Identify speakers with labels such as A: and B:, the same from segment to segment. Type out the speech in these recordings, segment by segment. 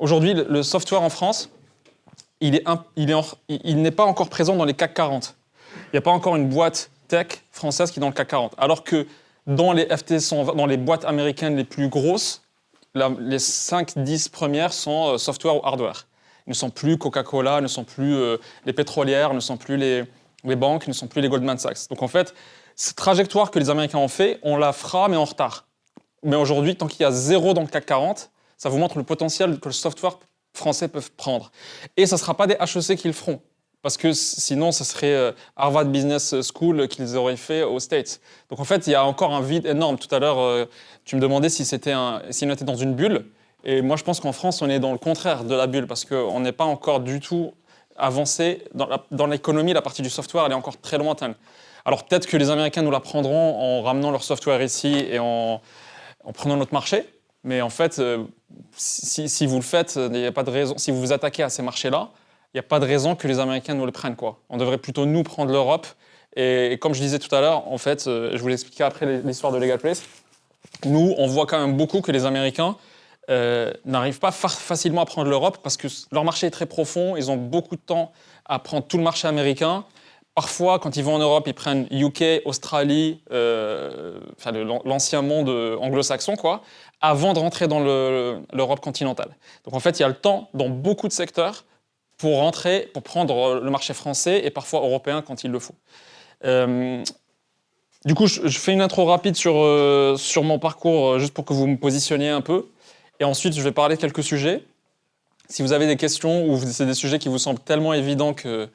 A: aujourd'hui, le software en France, il n'est pas encore présent dans les CAC 40. Il n'y a pas encore une boîte tech française qui est dans le CAC 40. Alors que dans les FT 120, dans les boîtes américaines les plus grosses, les 5-10 premières sont software ou hardware. Ils ne sont plus Coca-Cola, ne sont plus les pétrolières, ne sont plus les banques, ne sont plus les Goldman Sachs. Donc en fait, cette trajectoire que les Américains ont fait, on la fera, mais en retard. Mais aujourd'hui, tant qu'il y a 0 dans le CAC 40, ça vous montre le potentiel que le software français peut prendre. Et ça ne sera pas des HEC qui le feront. Parce que sinon, ce serait Harvard Business School qu'ils auraient fait aux States. Donc en fait, il y a encore un vide énorme. Tout à l'heure, tu me demandais si on était dans une bulle. Et moi, je pense qu'en France, on est dans le contraire de la bulle. Parce qu'on n'est pas encore du tout avancé. Dans l'économie, la partie du software, elle est encore très lointaine. Alors peut-être que les Américains nous la prendront en ramenant leur software ici et en prenant notre marché. Mais en fait, si vous le faites, il n'y a pas de raison. Si vous vous attaquez à ces marchés-là, il n'y a pas de raison que les Américains nous le prennent, quoi. On devrait plutôt nous prendre l'Europe. Et comme je disais tout à l'heure, en fait, je vous l'expliquais après l'histoire de Legal Place, nous, on voit quand même beaucoup que les Américains n'arrivent pas facilement à prendre l'Europe parce que leur marché est très profond, ils ont beaucoup de temps à prendre tout le marché américain. Parfois, quand ils vont en Europe, ils prennent UK, Australie, l'ancien monde anglo-saxon, quoi, avant de rentrer dans l'Europe continentale. Donc en fait, il y a le temps dans beaucoup de secteurs pour rentrer, pour prendre le marché français et parfois européen quand il le faut. Du coup, je fais une intro rapide sur mon parcours, juste pour que vous me positionniez un peu. Et ensuite, je vais parler de quelques sujets. Si vous avez des questions ou c'est des sujets qui vous semblent tellement évidents que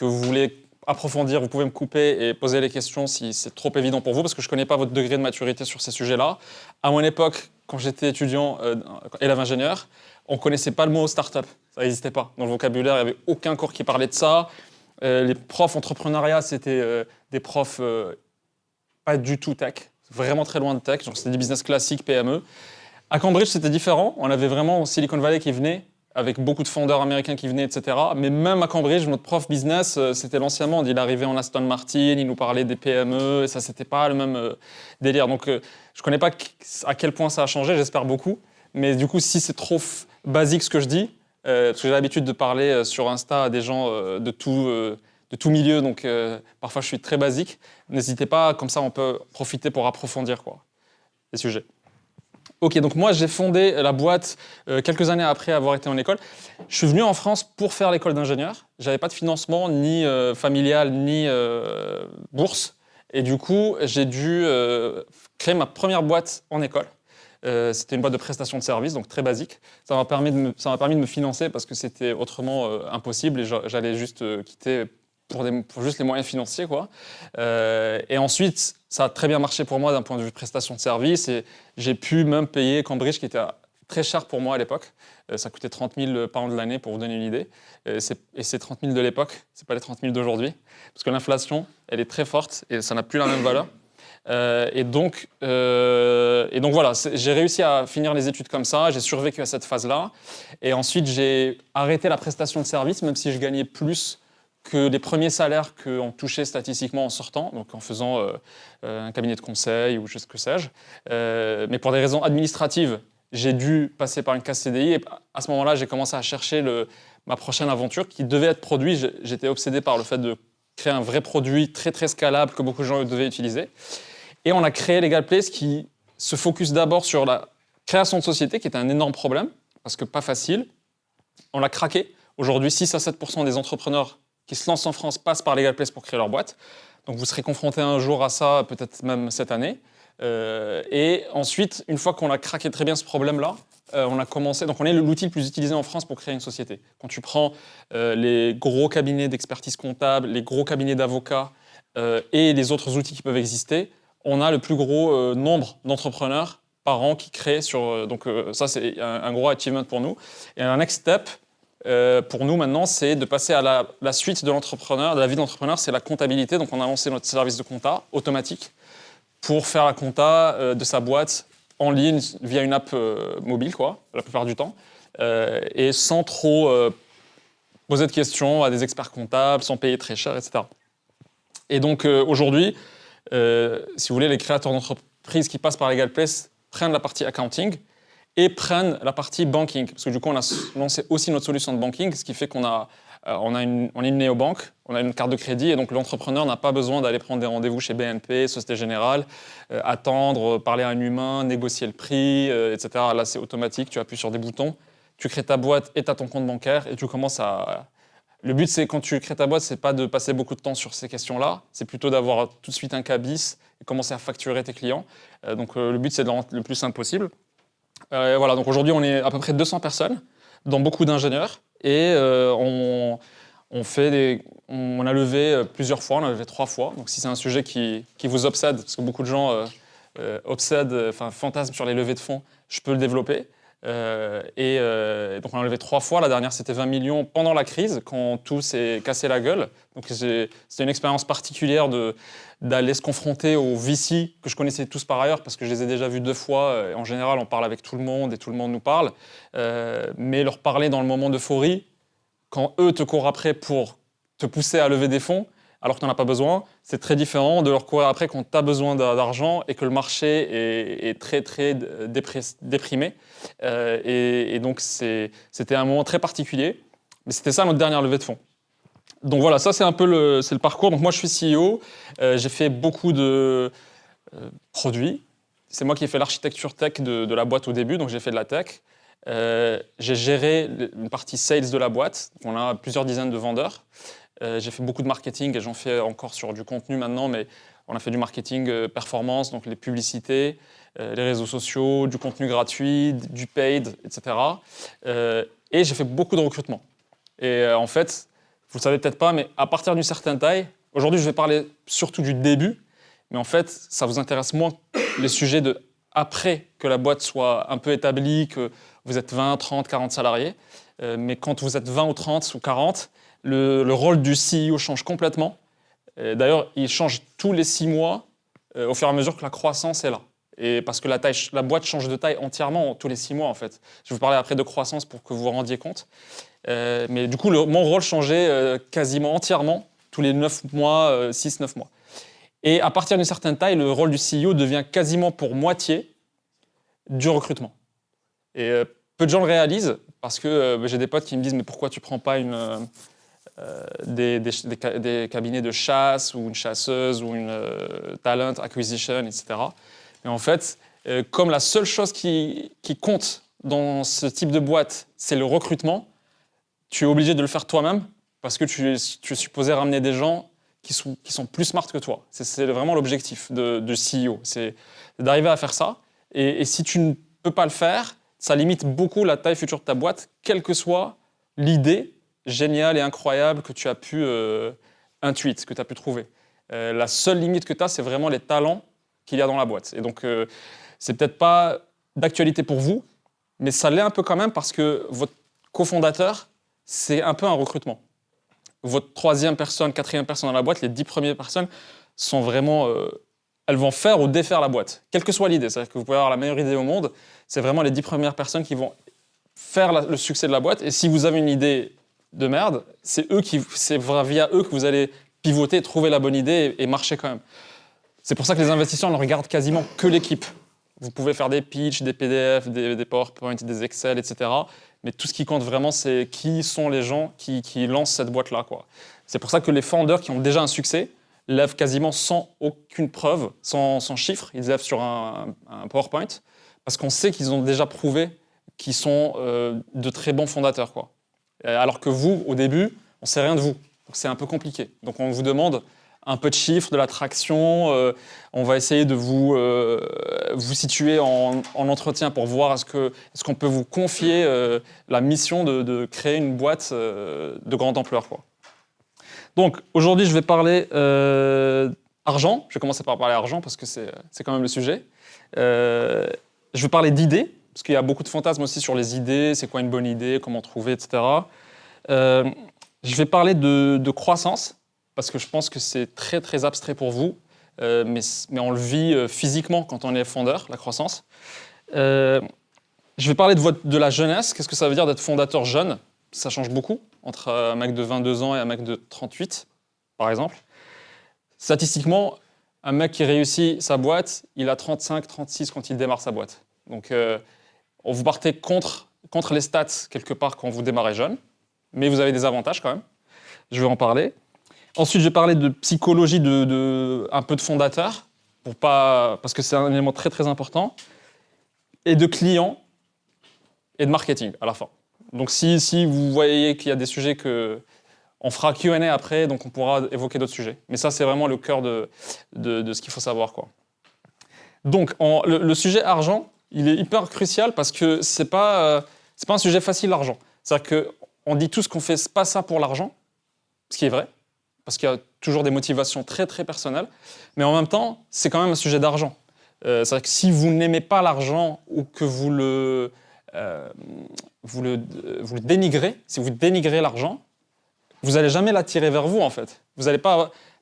A: vous voulez approfondir, vous pouvez me couper et poser les questions si c'est trop évident pour vous, parce que je ne connais pas votre degré de maturité sur ces sujets-là. À mon époque, quand j'étais étudiant, élève ingénieur, on ne connaissait pas le mot start-up. Ça n'existait pas. Dans le vocabulaire, il n'y avait aucun cours qui parlait de ça. Les profs entrepreneuriat, c'était des profs pas du tout tech, vraiment très loin de tech. Genre, c'était des business classiques, PME. À Cambridge, c'était différent. On avait vraiment Silicon Valley qui venait, avec beaucoup de fondeurs américains qui venaient, etc. Mais même à Cambridge, notre prof business, c'était l'ancien monde. Il arrivait en Aston Martin, il nous parlait des PME, et ça, c'était pas le même délire. Donc, je connais pas à quel point ça a changé, j'espère beaucoup. Mais du coup, si c'est trop basique ce que je dis, parce que j'ai l'habitude de parler sur Insta à des gens de tout milieu, donc parfois je suis très basique, n'hésitez pas, comme ça on peut profiter pour approfondir les sujets. Ok, donc moi j'ai fondé la boîte quelques années après avoir été en école. Je suis venu en France pour faire l'école d'ingénieur. J'avais pas de financement ni familial ni bourse. Et du coup, j'ai dû créer ma première boîte en école. C'était une boîte de prestation de services, donc très basique. Ça m'a permis de me financer parce que c'était autrement impossible et j'allais juste quitter pour juste les moyens financiers, quoi. Et ensuite, ça a très bien marché pour moi d'un point de vue prestation de service et j'ai pu même payer Cambridge qui était très cher pour moi à l'époque. Ça coûtait 30 000 pounds l'année pour vous donner une idée. Et c'est 30 000 de l'époque, c'est pas les 30 000 d'aujourd'hui. Parce que l'inflation, elle est très forte et ça n'a plus la même valeur. Et donc voilà, j'ai réussi à finir les études comme ça, j'ai survécu à cette phase-là. Et ensuite, j'ai arrêté la prestation de service, même si je gagnais plus que les premiers salaires qu'on touchait statistiquement en sortant, donc en faisant un cabinet de conseil ou je sais que sais-je. Mais pour des raisons administratives, j'ai dû passer par une case CDI et à ce moment-là, j'ai commencé à chercher ma prochaine aventure qui devait être produit. J'étais obsédé par le fait de créer un vrai produit très très scalable que beaucoup de gens devaient utiliser. Et on a créé Legal Place qui se focus d'abord sur la création de société, qui était un énorme problème, parce que pas facile. On l'a craqué. Aujourd'hui, 6 à 7% des entrepreneurs qui se lancent en France passent par Legal Place pour créer leur boîte. Donc vous serez confrontés un jour à ça, peut-être même cette année. Et ensuite, une fois qu'on a craqué très bien ce problème-là, on a commencé. Donc on est l'outil le plus utilisé en France pour créer une société. Quand tu prends les gros cabinets d'expertise comptable, les gros cabinets d'avocats et les autres outils qui peuvent exister, on a le plus gros nombre d'entrepreneurs par an qui créent sur. Donc ça, c'est un gros achievement pour nous. Et un next step pour nous maintenant, c'est de passer à la suite de l'entrepreneur, de la vie de l'entrepreneur, c'est la comptabilité. Donc on a lancé notre service de compta automatique pour faire la compta de sa boîte en ligne via une app mobile, quoi, la plupart du temps, et sans trop poser de questions à des experts comptables, sans payer très cher, etc. Et donc aujourd'hui, si vous voulez, les créateurs d'entreprises qui passent par Legal Place prennent la partie accounting et prennent la partie banking. Parce que du coup, on a lancé aussi notre solution de banking, ce qui fait on est une néobanque, on a une carte de crédit, et donc l'entrepreneur n'a pas besoin d'aller prendre des rendez-vous chez BNP, Société Générale, attendre, parler à un humain, négocier le prix, etc. Là, c'est automatique, tu appuies sur des boutons, tu crées ta boîte et tu as ton compte bancaire, et tu commences à... Le but, c'est quand tu crées ta boîte, c'est pas de passer beaucoup de temps sur ces questions-là, c'est plutôt d'avoir tout de suite un cabis et commencer à facturer tes clients. Donc le but, c'est de le rendre le plus simple possible. Voilà, donc aujourd'hui, on est à peu près 200 personnes, dont beaucoup d'ingénieurs, et on a levé plusieurs fois, on a levé 3 fois. Donc si c'est un sujet qui vous obsède, parce que beaucoup de gens fantasment sur les levées de fonds, je peux le développer. Donc on a levé 3 fois. La dernière, c'était 20 millions pendant la crise, quand tout s'est cassé la gueule. Donc c'était une expérience particulière d'aller se confronter aux VC que je connaissais tous par ailleurs, parce que je les ai déjà vus 2 fois. En général, on parle avec tout le monde et tout le monde nous parle. Mais leur parler dans le moment d'euphorie, quand eux te courent après pour te pousser à lever des fonds, alors que tu n'en as pas besoin, c'est très différent de leur courir après quand tu as besoin d'argent et que le marché est très, très déprimé. Et donc, c'était un moment très particulier. Mais c'était ça notre dernière levée de fonds. Donc voilà, ça c'est un peu le parcours. Donc moi, je suis CEO. J'ai fait beaucoup de produits. C'est moi qui ai fait l'architecture tech de la boîte au début, donc j'ai fait de la tech. J'ai géré une partie sales de la boîte. On a plusieurs dizaines de vendeurs. J'ai fait beaucoup de marketing et j'en fais encore sur du contenu maintenant, mais on a fait du marketing performance, donc les publicités, les réseaux sociaux, du contenu gratuit, du paid, etc. Et j'ai fait beaucoup de recrutement. Et en fait, vous ne le savez peut-être pas, mais à partir d'une certaine taille, aujourd'hui je vais parler surtout du début, mais en fait, ça vous intéresse moins les sujets de après que la boîte soit un peu établie, que vous êtes 20, 30, 40 salariés. Mais quand vous êtes 20 ou 30 ou 40, le rôle du CEO change complètement. D'ailleurs, il change tous les 6 mois au fur et à mesure que la croissance est là. Et parce que la boîte change de taille entièrement tous les 6 mois, en fait. Je vais vous parler après de croissance pour que vous vous rendiez compte. Mais du coup, mon rôle changeait quasiment entièrement tous les 9 mois, 6-9 mois. Et à partir d'une certaine taille, le rôle du CEO devient quasiment pour moitié du recrutement. Et peu de gens le réalisent parce que j'ai des potes qui me disent « Mais pourquoi tu ne prends pas des cabinets de chasse ou une chasseuse ou une talent acquisition, etc. » Mais en fait, comme la seule chose qui compte dans ce type de boîte, c'est le recrutement, tu es obligé de le faire toi-même parce que tu es supposé ramener des gens qui sont plus smart que toi. C'est vraiment l'objectif de CEO, c'est d'arriver à faire ça. Et si tu ne peux pas le faire, ça limite beaucoup la taille future de ta boîte, quelle que soit l'idée géniale et incroyable que tu as pu intuiter, que tu as pu trouver. La seule limite que tu as, c'est vraiment les talents qu'il y a dans la boîte. Et donc, c'est peut-être pas d'actualité pour vous, mais ça l'est un peu quand même parce que votre cofondateur, c'est un peu un recrutement. Votre 3e personne, 4e personne dans la boîte, les 10 premières personnes sont vraiment... elles vont faire ou défaire la boîte, quelle que soit l'idée. C'est-à-dire que vous pouvez avoir la meilleure idée au monde, c'est vraiment les 10 premières personnes qui vont faire le succès de la boîte. Et si vous avez une idée de merde, c'est via eux que vous allez pivoter, trouver la bonne idée et marcher quand même. C'est pour ça que les investisseurs ne regardent quasiment que l'équipe. Vous pouvez faire des pitchs, des PDF, des PowerPoint, des Excel, etc. Mais tout ce qui compte vraiment, c'est qui sont les gens qui lancent cette boîte-là, quoi. C'est pour ça que les founders qui ont déjà un succès lèvent quasiment sans aucune preuve, sans chiffre. Ils lèvent sur un PowerPoint parce qu'on sait qu'ils ont déjà prouvé qu'ils sont de très bons fondateurs, quoi. Alors que vous, au début, on ne sait rien de vous. Donc c'est un peu compliqué. Donc on vous demande un peu de chiffres, de l'attraction. On va essayer de vous situer en entretien pour voir est-ce qu'on peut vous confier la mission de créer une boîte de grande ampleur, quoi. Donc aujourd'hui, je vais parler argent. Je vais commencer par parler argent parce que c'est quand même le sujet. Je vais parler d'idées, parce qu'il y a beaucoup de fantasmes aussi sur les idées, c'est quoi une bonne idée, comment trouver, etc. Je vais parler de croissance, parce que je pense que c'est très très abstrait pour vous, mais on le vit physiquement quand on est fondeur, la croissance. Je vais parler de la jeunesse, qu'est-ce que ça veut dire d'être fondateur jeune? Ça change beaucoup entre un mec de 22 ans et un mec de 38, par exemple. Statistiquement, un mec qui réussit sa boîte, il a 35, 36 quand il démarre sa boîte. Donc vous partez contre les stats quelque part quand vous démarrez jeune, mais vous avez des avantages quand même. Je vais en parler. Ensuite, je vais parler de psychologie un peu de fondateur, parce que c'est un élément très très important, et de clients et de marketing à la fin. Donc si vous voyez qu'il y a des sujets on fera Q&A après, donc on pourra évoquer d'autres sujets. Mais ça, c'est vraiment le cœur de ce qu'il faut savoir, quoi. Donc, le sujet argent, il est hyper crucial parce que c'est pas un sujet facile, l'argent. C'est-à-dire qu'on dit tous qu'on fait pas ça pour l'argent, ce qui est vrai, parce qu'il y a toujours des motivations très, très personnelles. Mais en même temps, c'est quand même un sujet d'argent. C'est-à-dire que si vous n'aimez pas l'argent ou que vous le dénigrez, si vous dénigrez l'argent, vous n'allez jamais l'attirer vers vous, en fait.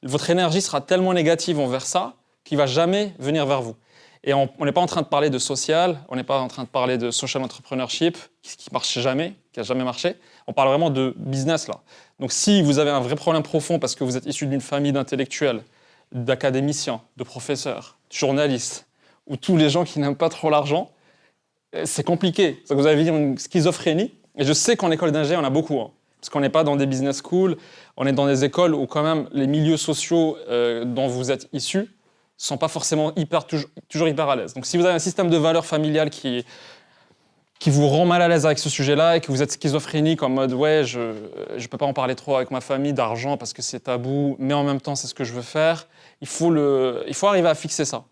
A: Votre énergie sera tellement négative envers ça qu'il ne va jamais venir vers vous. Et on n'est pas en train de parler de social, on n'est pas en train de parler de social entrepreneurship, qui ne marche jamais, qui n'a jamais marché. On parle vraiment de business, là. Donc si vous avez un vrai problème profond parce que vous êtes issu d'une famille d'intellectuels, d'académiciens, de professeurs, de journalistes, ou tous les gens qui n'aiment pas trop l'argent, c'est compliqué. Vous allez vivre une schizophrénie. Et je sais qu'en école d'ingé, on a beaucoup. Parce qu'on n'est pas dans des business schools, on est dans des écoles où quand même les milieux sociaux dont vous êtes issus ne sont pas forcément toujours hyper à l'aise. Donc si vous avez un système de valeurs familiales qui vous rend mal à l'aise avec ce sujet-là et que vous êtes schizophrénique en mode « ouais, je ne peux pas en parler trop avec ma famille d'argent parce que c'est tabou, mais en même temps c'est ce que je veux faire », il faut arriver à fixer ça.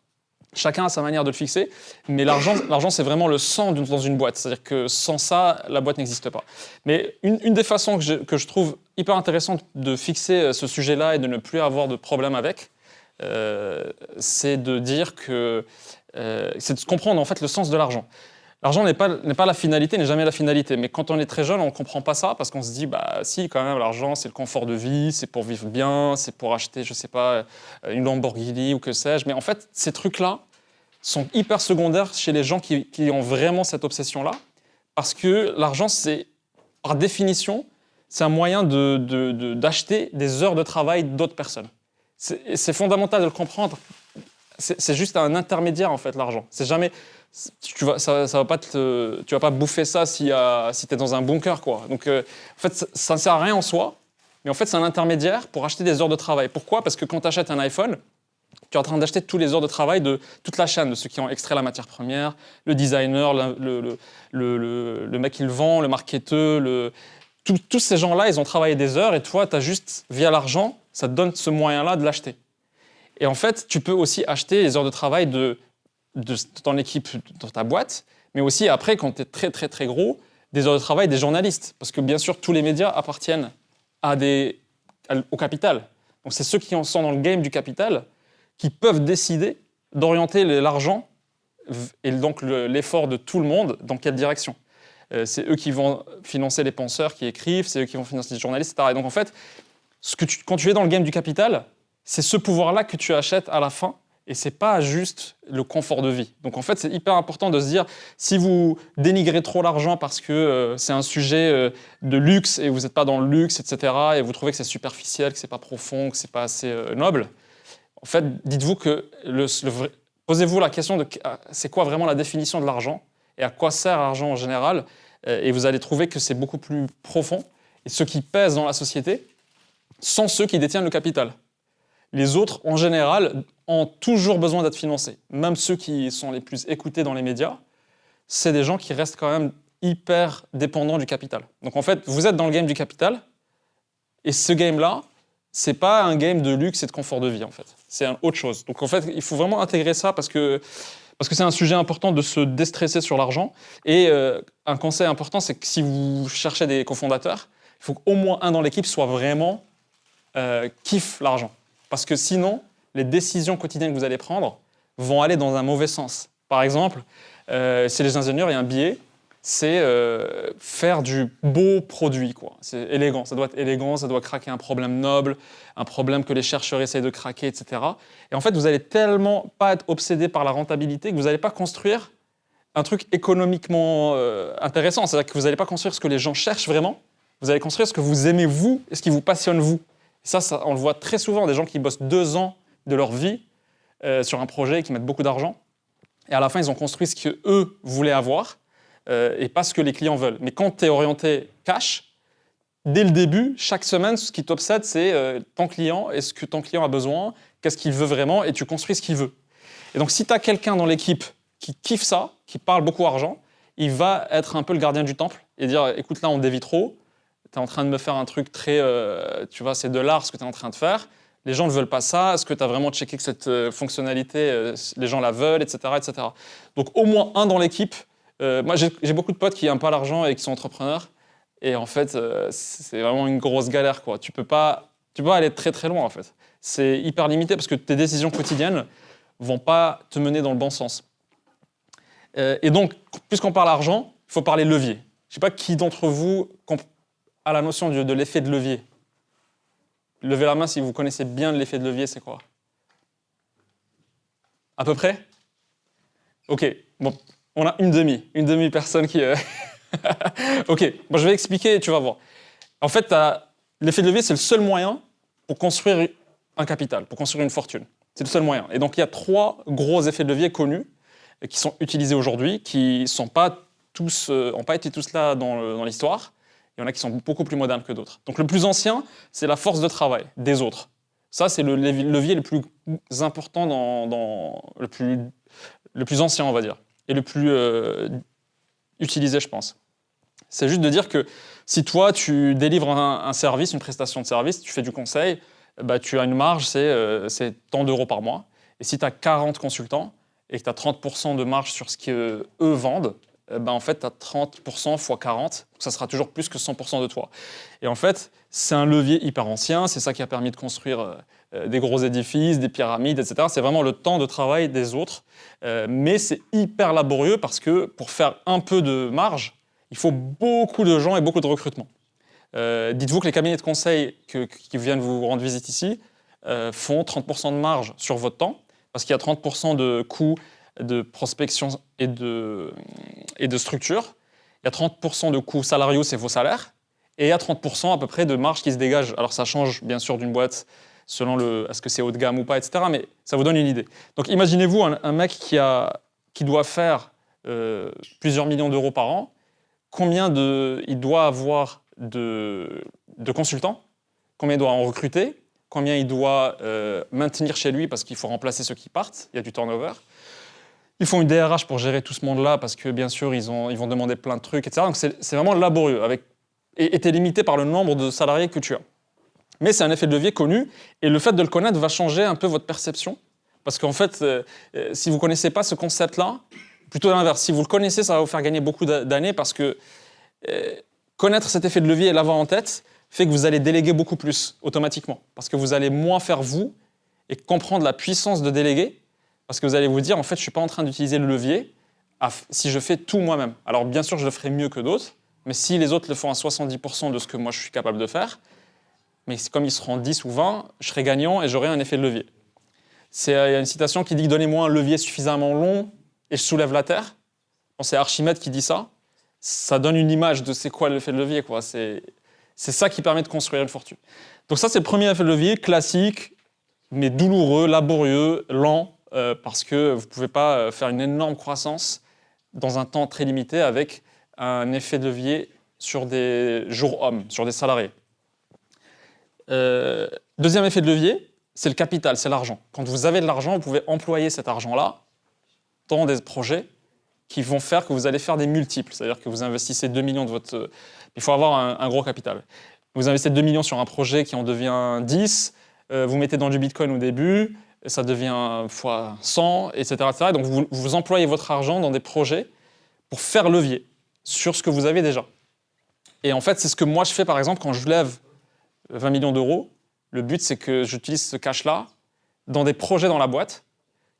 A: Chacun a sa manière de le fixer, mais l'argent c'est vraiment le sang dans une boîte. C'est-à-dire que sans ça, la boîte n'existe pas. Mais une des façons que je trouve hyper intéressante de fixer ce sujet-là et de ne plus avoir de problème avec, c'est de dire c'est de comprendre en fait le sens de l'argent. L'argent n'est pas la finalité, n'est jamais la finalité. Mais quand on est très jeune, on ne comprend pas ça parce qu'on se dit, bah si, quand même, l'argent, c'est le confort de vie, c'est pour vivre bien, c'est pour acheter, je ne sais pas, une Lamborghini ou que sais-je. Mais en fait, ces trucs-là sont hyper secondaires chez les gens qui ont vraiment cette obsession-là. Parce que l'argent, par définition, c'est un moyen d'acheter des heures de travail d'autres personnes. C'est fondamental de le comprendre. C'est juste un intermédiaire, en fait, l'argent. C'est jamais... Tu vas pas bouffer ça si tu es dans un bunker, quoi. Donc, en fait, ça ne sert à rien en soi, mais en fait, c'est un intermédiaire pour acheter des heures de travail. Pourquoi ? Parce que quand tu achètes un iPhone, tu es en train d'acheter toutes les heures de travail de toute la chaîne, de ceux qui ont extrait la matière première, le designer, le mec qui le vend, le marketeur, tous ces gens-là, ils ont travaillé des heures et toi, tu as juste, via l'argent, ça te donne ce moyen-là de l'acheter. Et en fait, tu peux aussi acheter les heures de travail de ton équipe, dans ta boîte, mais aussi après, quand tu es très très très gros, des heures de travail des journalistes. Parce que bien sûr, tous les médias appartiennent au capital. Donc c'est ceux qui sont dans le game du capital qui peuvent décider d'orienter l'argent et donc l'effort de tout le monde dans quelle direction. C'est eux qui vont financer les penseurs qui écrivent, c'est eux qui vont financer les journalistes, etc. Et donc en fait, quand tu es dans le game du capital, c'est ce pouvoir-là que tu achètes à la fin. Et ce n'est pas juste le confort de vie. Donc en fait, c'est hyper important de se dire, si vous dénigrez trop l'argent parce que c'est un sujet de luxe et vous n'êtes pas dans le luxe, etc., et vous trouvez que c'est superficiel, que ce n'est pas profond, que ce n'est pas assez noble, en fait, dites-vous que posez-vous la question de c'est quoi vraiment la définition de l'argent et à quoi sert l'argent en général, et vous allez trouver que c'est beaucoup plus profond. Et ceux qui pèsent dans la société sont ceux qui détiennent le capital. Les autres, en général, ont toujours besoin d'être financés. Même ceux qui sont les plus écoutés dans les médias, c'est des gens qui restent quand même hyper dépendants du capital. Donc en fait, vous êtes dans le game du capital, et ce game-là, c'est pas un game de luxe et de confort de vie, en fait. C'est autre chose. Donc en fait, il faut vraiment intégrer ça parce que c'est un sujet important de se déstresser sur l'argent. Et un conseil important, c'est que si vous cherchez des cofondateurs, il faut qu'au moins un dans l'équipe soit vraiment kiffe l'argent. Parce que sinon, les décisions quotidiennes que vous allez prendre vont aller dans un mauvais sens. Par exemple, chez les ingénieurs, il y a un biais, c'est faire du beau produit, quoi. C'est élégant, ça doit être élégant, ça doit craquer un problème noble, un problème que les chercheurs essayent de craquer, etc. Et en fait, vous allez tellement pas être obsédé par la rentabilité que vous n'allez pas construire un truc économiquement intéressant. C'est-à-dire que vous n'allez pas construire ce que les gens cherchent vraiment, vous allez construire ce que vous aimez vous et ce qui vous passionne vous. Ça, on le voit très souvent, des gens qui bossent 2 ans de leur vie sur un projet, qui mettent beaucoup d'argent. Et à la fin, ils ont construit ce qu'eux voulaient avoir. et pas ce que les clients veulent. Mais quand tu es orienté cash, dès le début, chaque semaine, ce qui t'obsède, c'est ton client, est-ce que ton client a besoin, qu'est-ce qu'il veut vraiment, et tu construis ce qu'il veut. Et donc, si tu as quelqu'un dans l'équipe qui kiffe ça, qui parle beaucoup argent, il va être un peu le gardien du temple et dire, écoute, là, on dévie trop, tu es en train de me faire un truc très, tu vois, c'est de l'art ce que tu es en train de faire, les gens ne veulent pas ça, est-ce que tu as vraiment checké que cette fonctionnalité, les gens la veulent, etc., etc. Donc, au moins un dans l'équipe. Moi, j'ai beaucoup de potes qui n'aiment pas l'argent et qui sont entrepreneurs. Et en fait, c'est vraiment une grosse galère, quoi. Tu peux pas aller très très loin, en fait. C'est hyper limité parce que tes décisions quotidiennes vont pas te mener dans le bon sens. Et donc, puisqu'on parle argent, il faut parler levier. Je sais pas qui d'entre vous a la notion de l'effet de levier. Levez la main si vous connaissez bien l'effet de levier, c'est quoi? À peu près? Ok, bon, on a une demi-personne qui... Ok, bon, je vais expliquer et tu vas voir. En fait, l'effet de levier, c'est le seul moyen pour construire un capital, pour construire une fortune. C'est le seul moyen. Et donc, il y a 3 gros effets de levier connus qui sont utilisés aujourd'hui, qui n'ont pas été tous là dans l'histoire. Il y en a qui sont beaucoup plus modernes que d'autres. Donc, le plus ancien, c'est la force de travail des autres. Ça, c'est le levier le plus important, le plus ancien, on va dire, et le plus utilisé, je pense. C'est juste de dire que si toi, tu délivres un service, une prestation de service, tu fais du conseil, bah, tu as une marge, c'est tant d'euros par mois. Et si tu as 40 consultants et que tu as 30% de marge sur ce qu'eux vendent, bah, en fait, tu as 30% x 40, donc ça sera toujours plus que 100% de toi. Et en fait, c'est un levier hyper ancien, c'est ça qui a permis de construire des gros édifices, des pyramides, etc. C'est vraiment le temps de travail des autres. Mais c'est hyper laborieux parce que pour faire un peu de marge, il faut beaucoup de gens et beaucoup de recrutement. Dites-vous que les cabinets de conseil qui viennent vous rendre visite ici font 30% de marge sur votre temps, parce qu'il y a 30% de coûts de prospection et de structure. Il y a 30% de coûts salariaux, c'est vos salaires, et il y a 30% à peu près de marge qui se dégage. Alors ça change bien sûr d'une boîte selon est-ce que c'est haut de gamme ou pas, etc. Mais ça vous donne une idée. Donc imaginez-vous un mec qui doit faire plusieurs millions d'euros par an. Combien il doit avoir de consultants, combien il doit en recruter, combien il doit maintenir chez lui parce qu'il faut remplacer ceux qui partent, il y a du turnover. Ils font une DRH pour gérer tout ce monde-là parce que bien sûr ils vont demander plein de trucs, etc. Donc c'est vraiment laborieux et tu es limité par le nombre de salariés que tu as. Mais c'est un effet de levier connu et le fait de le connaître va changer un peu votre perception parce qu'en fait, si vous ne connaissez pas ce concept-là, plutôt l'inverse. Si vous le connaissez, ça va vous faire gagner beaucoup d'années parce que connaître cet effet de levier et l'avoir en tête fait que vous allez déléguer beaucoup plus automatiquement. Parce que vous allez moins faire vous et comprendre la puissance de déléguer. Parce que vous allez vous dire, en fait, je ne suis pas en train d'utiliser le levier si je fais tout moi-même. Alors bien sûr, je le ferai mieux que d'autres, mais si les autres le font à 70% de ce que moi je suis capable de faire, mais comme ils seront 10 ou 20, je serai gagnant et j'aurai un effet de levier. Il y a une citation qui dit « Donnez-moi un levier suffisamment long et je soulève la terre ». Bon, c'est Archimède qui dit ça. Ça donne une image de c'est quoi l'effet de levier, quoi. C'est ça qui permet de construire une fortune. Donc ça, c'est le premier effet de levier, classique, mais douloureux, laborieux, lent, parce que vous ne pouvez pas faire une énorme croissance dans un temps très limité avec un effet de levier sur des jours hommes, sur des salariés. Deuxième effet de levier, c'est le capital, c'est l'argent. Quand vous avez de l'argent, vous pouvez employer cet argent-là dans des projets qui vont faire que vous allez faire des multiples. C'est-à-dire que vous investissez 2 millions de votre... Il faut avoir un gros capital. Vous investissez 2 millions sur un projet qui en devient 10, vous mettez dans du Bitcoin au début, ça devient fois 100, etc. etc. Donc vous employez votre argent dans des projets pour faire levier sur ce que vous avez déjà. Et en fait, c'est ce que moi je fais par exemple quand je lève 20 millions d'euros. Le but, c'est que j'utilise ce cash-là dans des projets dans la boîte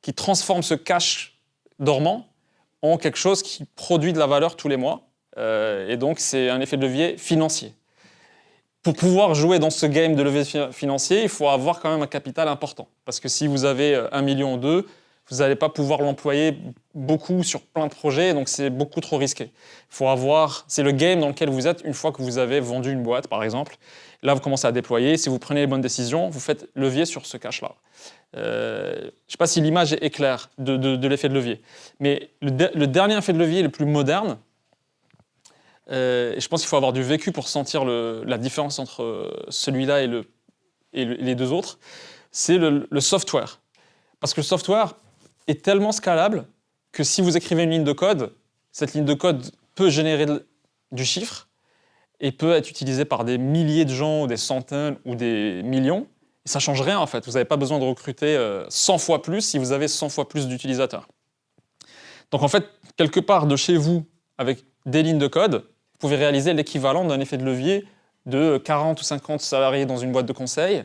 A: qui transforment ce cash dormant en quelque chose qui produit de la valeur tous les mois. Et donc, c'est un effet de levier financier. Pour pouvoir jouer dans ce game de levier financier, il faut avoir quand même un capital important. Parce que si vous avez 1 million ou 2, vous n'allez pas pouvoir l'employer beaucoup sur plein de projets, donc c'est beaucoup trop risqué. C'est le game dans lequel vous êtes une fois que vous avez vendu une boîte, par exemple. Là, vous commencez à déployer. Si vous prenez les bonnes décisions, vous faites levier sur ce cash-là. Je ne sais pas si l'image est claire de l'effet de levier. Mais le dernier effet de levier le plus moderne, et je pense qu'il faut avoir du vécu pour sentir la différence entre celui-là et les deux autres, c'est le software. Parce que le software est tellement scalable que si vous écrivez une ligne de code, cette ligne de code peut générer du chiffre et peut être utilisée par des milliers de gens, ou des centaines ou des millions. Et ça ne change rien en fait. Vous n'avez pas besoin de recruter 100 fois plus si vous avez 100 fois plus d'utilisateurs. Donc en fait, quelque part de chez vous, avec des lignes de code, vous pouvez réaliser l'équivalent d'un effet de levier de 40 ou 50 salariés dans une boîte de conseil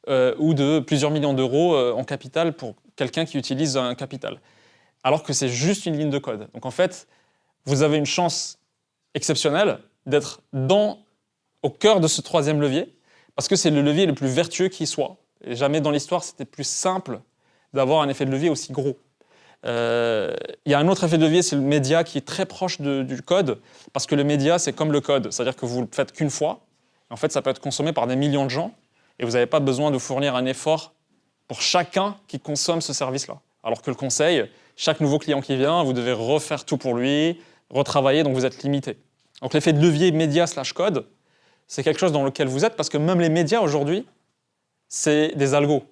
A: ou de plusieurs millions d'euros en capital pour quelqu'un qui utilise un capital. Alors que c'est juste une ligne de code. Donc en fait, vous avez une chance exceptionnelle d'être au cœur de ce troisième levier, parce que c'est le levier le plus vertueux qui soit. Et jamais dans l'histoire, c'était plus simple d'avoir un effet de levier aussi gros. Il y a un autre effet de levier, c'est le média qui est très proche du code, parce que le média, c'est comme le code, c'est-à-dire que vous ne le faites qu'une fois. En fait, ça peut être consommé par des millions de gens, et vous n'avez pas besoin de fournir un effort pour chacun qui consomme ce service-là. Alors que le conseil, chaque nouveau client qui vient, vous devez refaire tout pour lui, retravailler, donc vous êtes limité. Donc l'effet de levier média/code, c'est quelque chose dans lequel vous êtes, parce que même les médias aujourd'hui, c'est des algos.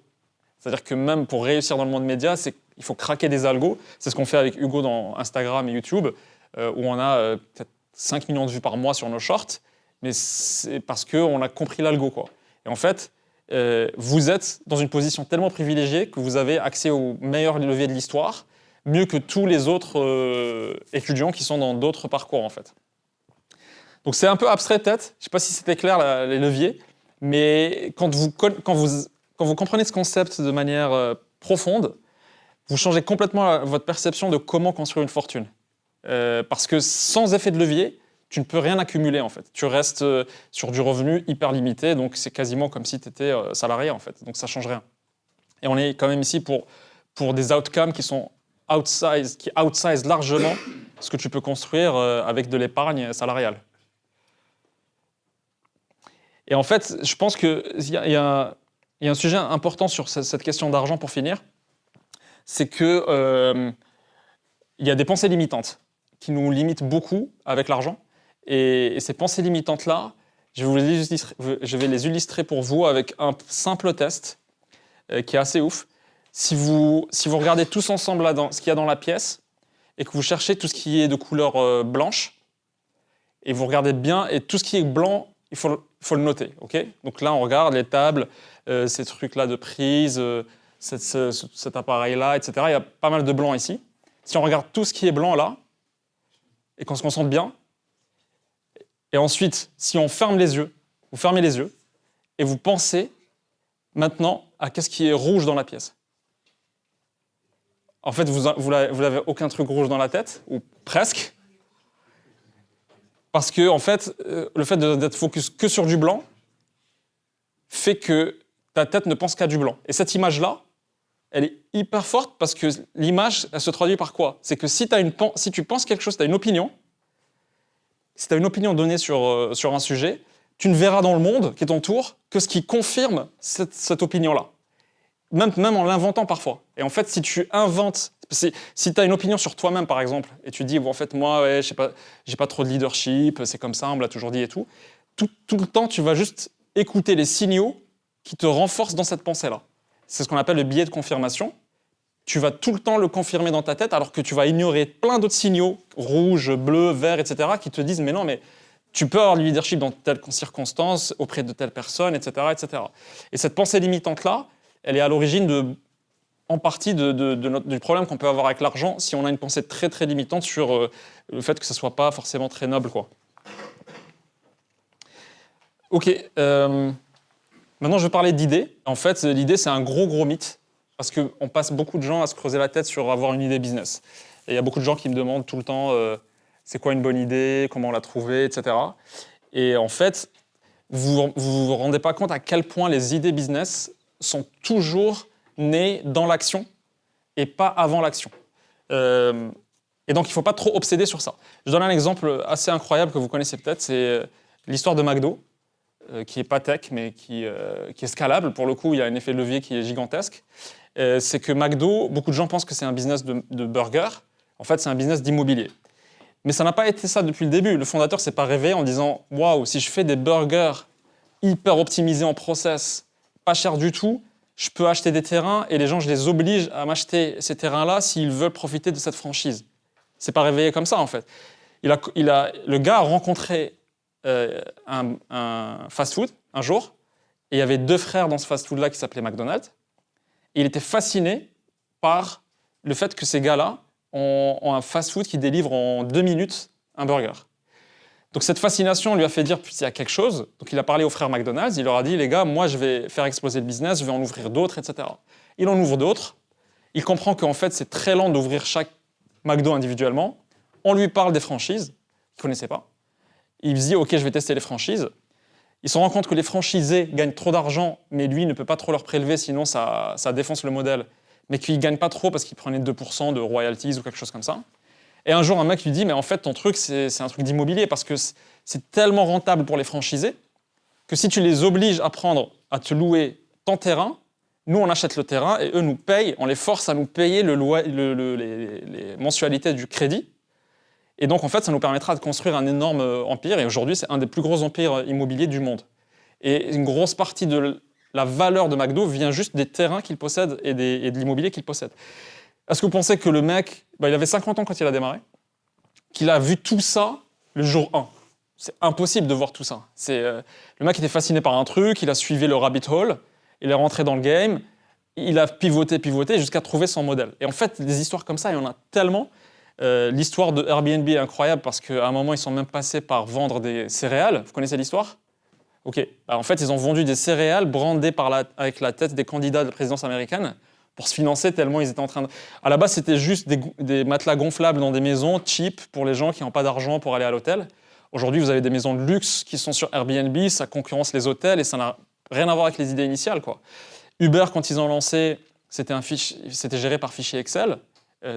A: C'est-à-dire que même pour réussir dans le monde média, il faut craquer des algos. C'est ce qu'on fait avec Hugo dans Instagram et YouTube, où on a peut-être 5 millions de vues par mois sur nos shorts, mais c'est parce qu'on a compris l'algo, quoi. Et en fait, vous êtes dans une position tellement privilégiée que vous avez accès aux meilleurs leviers de l'histoire, mieux que tous les autres étudiants qui sont dans d'autres parcours, en fait. Donc c'est un peu abstrait, peut-être. Je ne sais pas si c'était clair, les leviers, mais quand vous comprenez ce concept de manière profonde, vous changez complètement votre perception de comment construire une fortune. Parce que sans effet de levier, tu ne peux rien accumuler, en fait. Tu restes sur du revenu hyper limité, donc c'est quasiment comme si tu étais salarié, en fait. Donc ça ne change rien. Et on est quand même ici pour des outcomes qui sont qui outsize largement ce que tu peux construire avec de l'épargne salariale. Et en fait, je pense qu'il y a un sujet important sur cette question d'argent pour finir, c'est qu'il y a des pensées limitantes qui nous limitent beaucoup avec l'argent. Et ces pensées limitantes-là, je vais les illustrer pour vous avec un simple test qui est assez ouf. Si vous regardez tous ensemble là, ce qu'il y a dans la pièce et que vous cherchez tout ce qui est de couleur blanche, et vous regardez bien, et tout ce qui est blanc, il faut le noter. Okay, donc là, on regarde les tables, ces trucs-là de prise, cet appareil-là, etc. Il y a pas mal de blanc ici. Si on regarde tout ce qui est blanc là, et qu'on se concentre bien, et ensuite, si on ferme les yeux, vous fermez les yeux, et vous pensez maintenant à qu'est-ce qui est rouge dans la pièce. En fait, vous n'avez aucun truc rouge dans la tête, ou presque, parce que en fait, le fait d'être focus que sur du blanc fait que ta tête ne pense qu'à du blanc. Et cette image-là, elle est hyper forte parce que l'image, elle se traduit par quoi? C'est que si tu penses quelque chose, tu as une opinion, si tu as une opinion donnée sur un sujet, tu ne verras dans le monde qui t'entoure que ce qui confirme cette opinion-là. Même en l'inventant parfois. Et en fait, si tu inventes, si tu as une opinion sur toi-même, par exemple, et tu dis, bon, en fait, moi, ouais, j'ai pas trop de leadership, c'est comme ça, on me l'a toujours dit et tout le temps, tu vas juste écouter les signaux qui te renforcent dans cette pensée-là. C'est ce qu'on appelle le biais de confirmation. Tu vas tout le temps le confirmer dans ta tête, alors que tu vas ignorer plein d'autres signaux, rouge, bleu, vert, etc., qui te disent, mais non, mais tu peux avoir le leadership dans telle circonstance, auprès de telle personne, etc., etc. Et cette pensée limitante-là, elle est à l'origine en partie du problème qu'on peut avoir avec l'argent si on a une pensée très très limitante sur le fait que ce ne soit pas forcément très noble, quoi. Ok, maintenant je vais parler d'idées. En fait, l'idée c'est un gros mythe parce qu'on passe beaucoup de gens à se creuser la tête sur avoir une idée business. Et il y a beaucoup de gens qui me demandent tout le temps c'est quoi une bonne idée, comment la trouver, etc. Et en fait, vous vous rendez pas compte à quel point les idées business sont toujours nées dans l'action et pas avant l'action. Et donc, il ne faut pas trop obséder sur ça. Je donne un exemple assez incroyable que vous connaissez peut-être, c'est l'histoire de McDo, qui n'est pas tech, mais qui est scalable. Pour le coup, il y a un effet de levier qui est gigantesque. C'est que McDo, beaucoup de gens pensent que c'est un business de burger. En fait, c'est un business d'immobilier. Mais ça n'a pas été ça depuis le début. Le fondateur s'est pas réveillé en disant « Waouh, si je fais des burgers hyper optimisés en process, pas cher du tout, je peux acheter des terrains et les gens, je les oblige à m'acheter ces terrains-là s'ils veulent profiter de cette franchise. » C'est pas réveillé comme ça, en fait. Le gars a rencontré un fast-food un jour, et il y avait 2 frères dans ce fast-food-là qui s'appelaient McDonald's, et il était fasciné par le fait que ces gars-là ont un fast-food qui délivre en 2 minutes un burger. Donc cette fascination lui a fait dire « il y a quelque chose ». Donc il a parlé aux frères McDonald's, il leur a dit « les gars, moi je vais faire exploser le business, je vais en ouvrir d'autres, etc. » Il en ouvre d'autres, il comprend qu'en fait c'est très lent d'ouvrir chaque McDo individuellement. On lui parle des franchises, qu'il ne connaissait pas. Il se dit « ok, je vais tester les franchises ». Ils se rendent compte que les franchisés gagnent trop d'argent, mais lui ne peut pas trop leur prélever, sinon ça défonce le modèle. Mais qu'il ne gagne pas trop parce qu'il prenait 2% de royalties ou quelque chose comme ça. Et un jour, un mec lui dit « mais en fait, ton truc, c'est un truc d'immobilier parce que c'est tellement rentable pour les franchisés que si tu les obliges à te louer ton terrain, nous, on achète le terrain et eux nous payent, on les force à nous payer les mensualités du crédit. Et donc, en fait, ça nous permettra de construire un énorme empire. Et aujourd'hui, c'est un des plus gros empires immobiliers du monde. Et une grosse partie de la valeur de McDo vient juste des terrains qu'il possède et de l'immobilier qu'il possède. Est-ce que vous pensez que le mec, il avait 50 ans quand il a démarré, qu'il a vu tout ça le jour 1 ? C'est impossible de voir tout ça. Le mec était fasciné par un truc, il a suivi le rabbit hole, il est rentré dans le game, il a pivoté jusqu'à trouver son modèle. Et en fait, des histoires comme ça, il y en a tellement. L'histoire de Airbnb est incroyable parce qu'à un moment, ils sont même passés par vendre des céréales. Vous connaissez l'histoire ? Ok. En fait, ils ont vendu des céréales brandées avec la tête des candidats de la présidence américaine pour se financer tellement ils étaient en train de... À la base, c'était juste des matelas gonflables dans des maisons cheap pour les gens qui n'ont pas d'argent pour aller à l'hôtel. Aujourd'hui, vous avez des maisons de luxe qui sont sur Airbnb, ça concurrence les hôtels et ça n'a rien à voir avec les idées initiales, quoi. Uber, quand ils ont lancé, c'était géré par fichier Excel.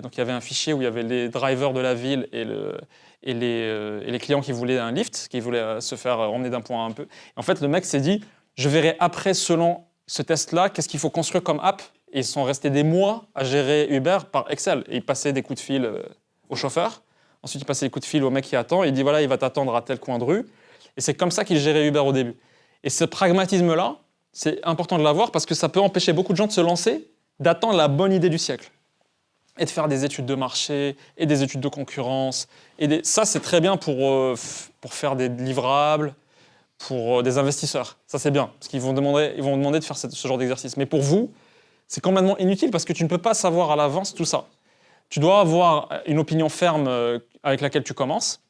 A: Donc il y avait un fichier où il y avait les drivers de la ville et les clients qui voulaient un lift, qui voulaient se faire emmener d'un point à un peu. Et en fait, le mec s'est dit, je verrai après, selon ce test-là, qu'est-ce qu'il faut construire comme app. Et ils sont restés des mois à gérer Uber par Excel. Et ils passaient des coups de fil au chauffeur. Ensuite, ils passaient des coups de fil au mec qui attend. Et il dit, voilà, il va t'attendre à tel coin de rue. Et c'est comme ça qu'ils géraient Uber au début. Et ce pragmatisme-là, c'est important de l'avoir parce que ça peut empêcher beaucoup de gens de se lancer, d'attendre la bonne idée du siècle. Et de faire des études de marché, et des études de concurrence. Ça, c'est très bien pour faire des livrables, pour des investisseurs. Ça, c'est bien, parce qu'ils vont demander de faire ce genre d'exercice. Mais pour vous, c'est complètement inutile, parce que tu ne peux pas savoir à l'avance tout ça. Tu dois avoir une opinion ferme avec laquelle tu commences,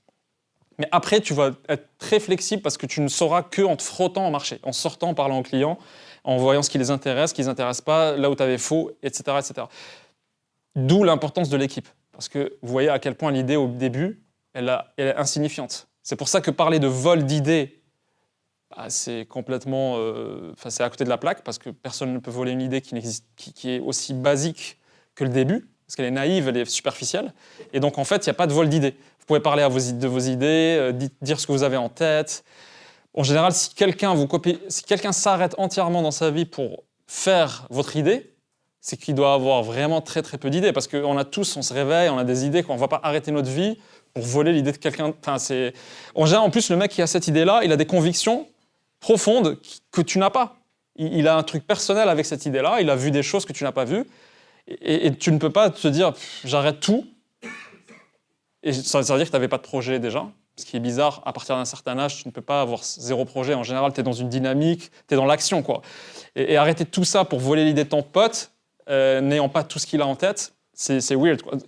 A: mais après, tu vas être très flexible, parce que tu ne sauras qu'en te frottant au marché, en sortant, en parlant aux clients, en voyant ce qui les intéresse, ce qui ne les intéresse pas, là où tu avais faux, etc., etc. D'où l'importance de l'équipe. Parce que vous voyez à quel point l'idée, au début, elle est insignifiante. C'est pour ça que parler de vol d'idées, c'est complètement... c'est à côté de la plaque, parce que personne ne peut voler une idée qui est aussi basique que le début, parce qu'elle est naïve, elle est superficielle. Et donc, en fait, il n'y a pas de vol d'idées. Vous pouvez parler de vos idées, dire ce que vous avez en tête. En général, si quelqu'un s'arrête entièrement dans sa vie pour faire votre idée, c'est qu'il doit avoir vraiment très très peu d'idées, parce qu'on on se réveille, on a des idées, qu'on ne va pas arrêter notre vie pour voler l'idée de quelqu'un. En général, en plus, le mec qui a cette idée-là, il a des convictions profondes que tu n'as pas. Il a un truc personnel avec cette idée-là, il a vu des choses que tu n'as pas vues, et tu ne peux pas te dire « j'arrête tout », et ça veut dire que tu n'avais pas de projet déjà. Ce qui est bizarre, à partir d'un certain âge, tu ne peux pas avoir 0 projet. En général, tu es dans une dynamique, tu es dans l'action, quoi. Et arrêter tout ça pour voler l'idée de ton pote, n'ayant pas tout ce qu'il a en tête, c'est weird, quoi.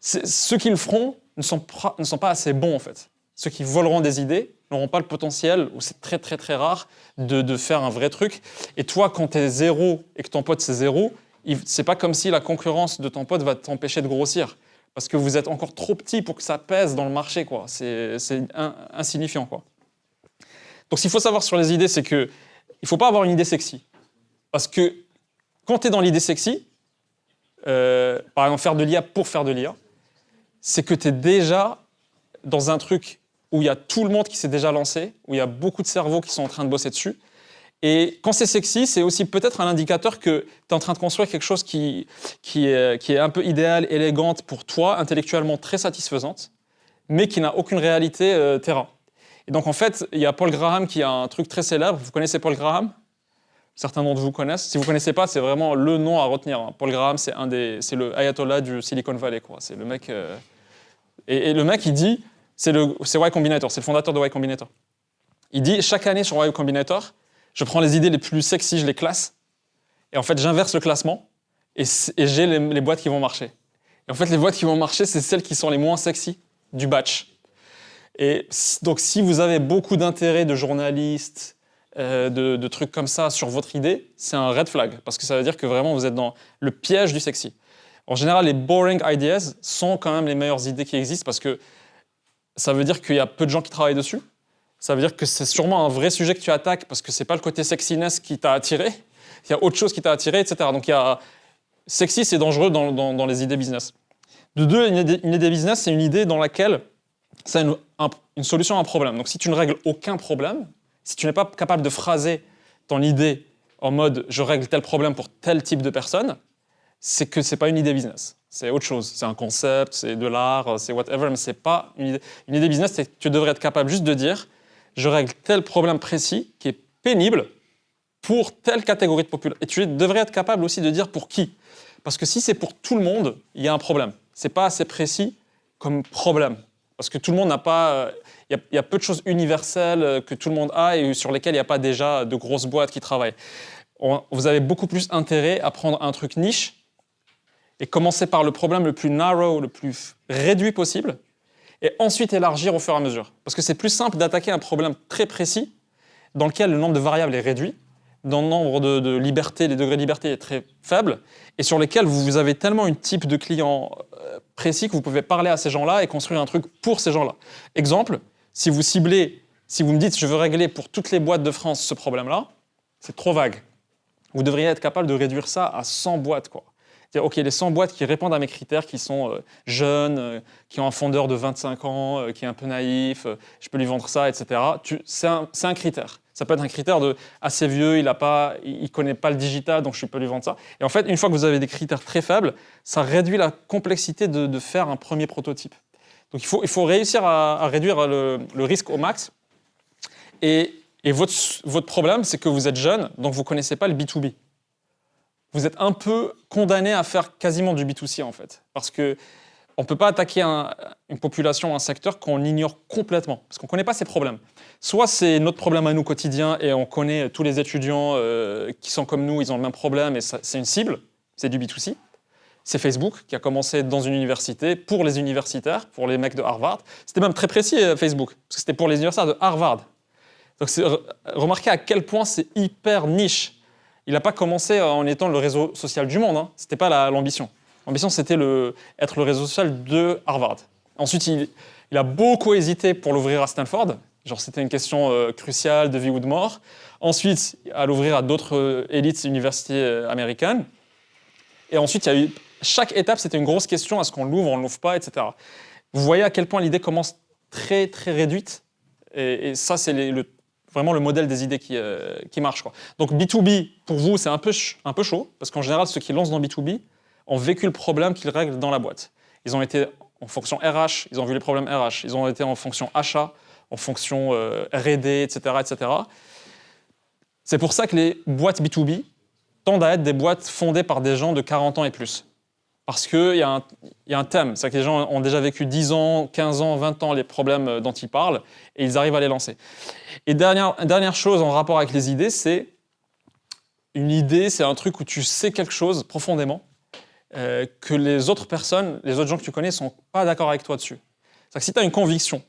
A: Ceux qui le feront ne sont pas assez bons, en fait. Ceux qui voleront des idées n'auront pas le potentiel, ou c'est très très très rare, de faire un vrai truc. Et toi, quand tu es 0 et que ton pote c'est 0, c'est pas comme si la concurrence de ton pote va t'empêcher de grossir. Parce que vous êtes encore trop petit pour que ça pèse dans le marché, quoi. C'est insignifiant, quoi. Donc, ce qu'il faut savoir sur les idées, c'est qu'il ne faut pas avoir une idée sexy. Parce que quand tu es dans l'idée sexy, par exemple faire de l'IA pour faire de l'IA, c'est que tu es déjà dans un truc où il y a tout le monde qui s'est déjà lancé, où il y a beaucoup de cerveaux qui sont en train de bosser dessus. Et quand c'est sexy, c'est aussi peut-être un indicateur que tu es en train de construire quelque chose qui est un peu idéal, élégante pour toi, intellectuellement très satisfaisante, mais qui n'a aucune réalité terrain. Et donc en fait, il y a Paul Graham qui a un truc très célèbre. Vous connaissez Paul Graham? Certains d'entre vous connaissent. Si vous ne connaissez pas, c'est vraiment le nom à retenir, hein. Paul Graham, c'est le ayatollah du Silicon Valley, quoi. C'est le mec... Et le mec, il dit, c'est Y Combinator, c'est le fondateur de Y Combinator. Il dit, chaque année sur Y Combinator, je prends les idées les plus sexy, je les classe, et en fait, j'inverse le classement, et j'ai les boîtes qui vont marcher. Et en fait, les boîtes qui vont marcher, c'est celles qui sont les moins sexy du batch. Et donc, si vous avez beaucoup d'intérêt de journalistes, de trucs comme ça sur votre idée, c'est un red flag, parce que ça veut dire que vraiment, vous êtes dans le piège du sexy. En général, les boring ideas sont quand même les meilleures idées qui existent, parce que ça veut dire qu'il y a peu de gens qui travaillent dessus. Ça veut dire que c'est sûrement un vrai sujet que tu attaques, parce que c'est pas le côté sexiness qui t'a attiré, il y a autre chose qui t'a attiré, etc. Donc, sexy, c'est dangereux dans les idées business. De deux, une idée business, c'est une idée dans laquelle c'est une solution à un problème. Donc, si tu ne règles aucun problème, si tu n'es pas capable de phraser ton idée en mode « je règle tel problème pour tel type de personne », c'est que ce n'est pas une idée business. C'est autre chose. C'est un concept, c'est de l'art, c'est whatever, mais ce n'est pas une idée. Une idée business, c'est que tu devrais être capable juste de dire « je règle tel problème précis qui est pénible pour telle catégorie de population ». Et tu devrais être capable aussi de dire pour qui. Parce que si c'est pour tout le monde, il y a un problème. Ce n'est pas assez précis comme problème. Parce que tout le monde n'a pas... Il y a peu de choses universelles que tout le monde a et sur lesquelles il n'y a pas déjà de grosses boîtes qui travaillent. Vous avez beaucoup plus intérêt à prendre un truc niche et commencer par le problème le plus narrow, le plus réduit possible, et ensuite élargir au fur et à mesure. Parce que c'est plus simple d'attaquer un problème très précis dans lequel le nombre de variables est réduit, dans le nombre de liberté, les degrés de liberté est très faible, et sur lesquels vous avez tellement un type de client précis que vous pouvez parler à ces gens-là et construire un truc pour ces gens-là. Exemple, si vous me dites « je veux régler pour toutes les boîtes de France ce problème-là », c'est trop vague. Vous devriez être capable de réduire ça à 100 boîtes, quoi. C'est-à-dire, OK, les 100 boîtes qui répondent à mes critères, qui sont jeunes, qui ont un fondeur de 25 ans, qui est un peu naïf, je peux lui vendre ça, etc. C'est un critère. Ça peut être un critère de assez vieux, il ne connaît pas le digital, donc je peux lui vendre ça. Et en fait, une fois que vous avez des critères très faibles, ça réduit la complexité de faire un premier prototype. Donc il faut réussir à réduire le risque au max. Et votre problème, c'est que vous êtes jeune, donc vous ne connaissez pas le B2B. Vous êtes un peu condamné à faire quasiment du B2C, en fait. Parce qu'on ne peut pas attaquer une population, un secteur qu'on ignore complètement, parce qu'on ne connaît pas ses problèmes. Soit c'est notre problème à nous quotidien, et on connaît tous les étudiants qui sont comme nous, ils ont le même problème, et c'est une cible, c'est du B2C. C'est Facebook qui a commencé dans une université, pour les universitaires, pour les mecs de Harvard. C'était même très précis, Facebook, parce que c'était pour les universitaires de Harvard. Donc remarquez à quel point c'est hyper niche. Il n'a pas commencé en étant le réseau social du monde, hein. Ce n'était pas l'ambition. L'ambition, c'était être le réseau social de Harvard. Ensuite, il a beaucoup hésité pour l'ouvrir à Stanford. Genre, c'était une question cruciale de vie ou de mort. Ensuite, à l'ouvrir à d'autres élites universités américaines. Et ensuite, chaque étape, c'était une grosse question. Est-ce qu'on l'ouvre, on ne l'ouvre pas, etc. Vous voyez à quel point l'idée commence très, très réduite. Et ça, c'est vraiment le modèle des idées qui marche, quoi. Donc B2B, pour vous, c'est un peu chaud, parce qu'en général, ceux qui lancent dans B2B ont vécu le problème qu'ils règlent dans la boîte. Ils ont été en fonction RH, ils ont vu les problèmes RH, ils ont été en fonction achat, en fonction R&D, etc., etc. C'est pour ça que les boîtes B2B tendent à être des boîtes fondées par des gens de 40 ans et plus. Parce qu'il y a un thème, c'est que les gens ont déjà vécu 10 ans, 15 ans, 20 ans les problèmes dont ils parlent, et ils arrivent à les lancer. Et dernière chose en rapport avec les idées, c'est une idée, c'est un truc où tu sais quelque chose profondément, que les autres personnes, les autres gens que tu connais ne sont pas d'accord avec toi dessus. C'est-à-dire que si tu as une conviction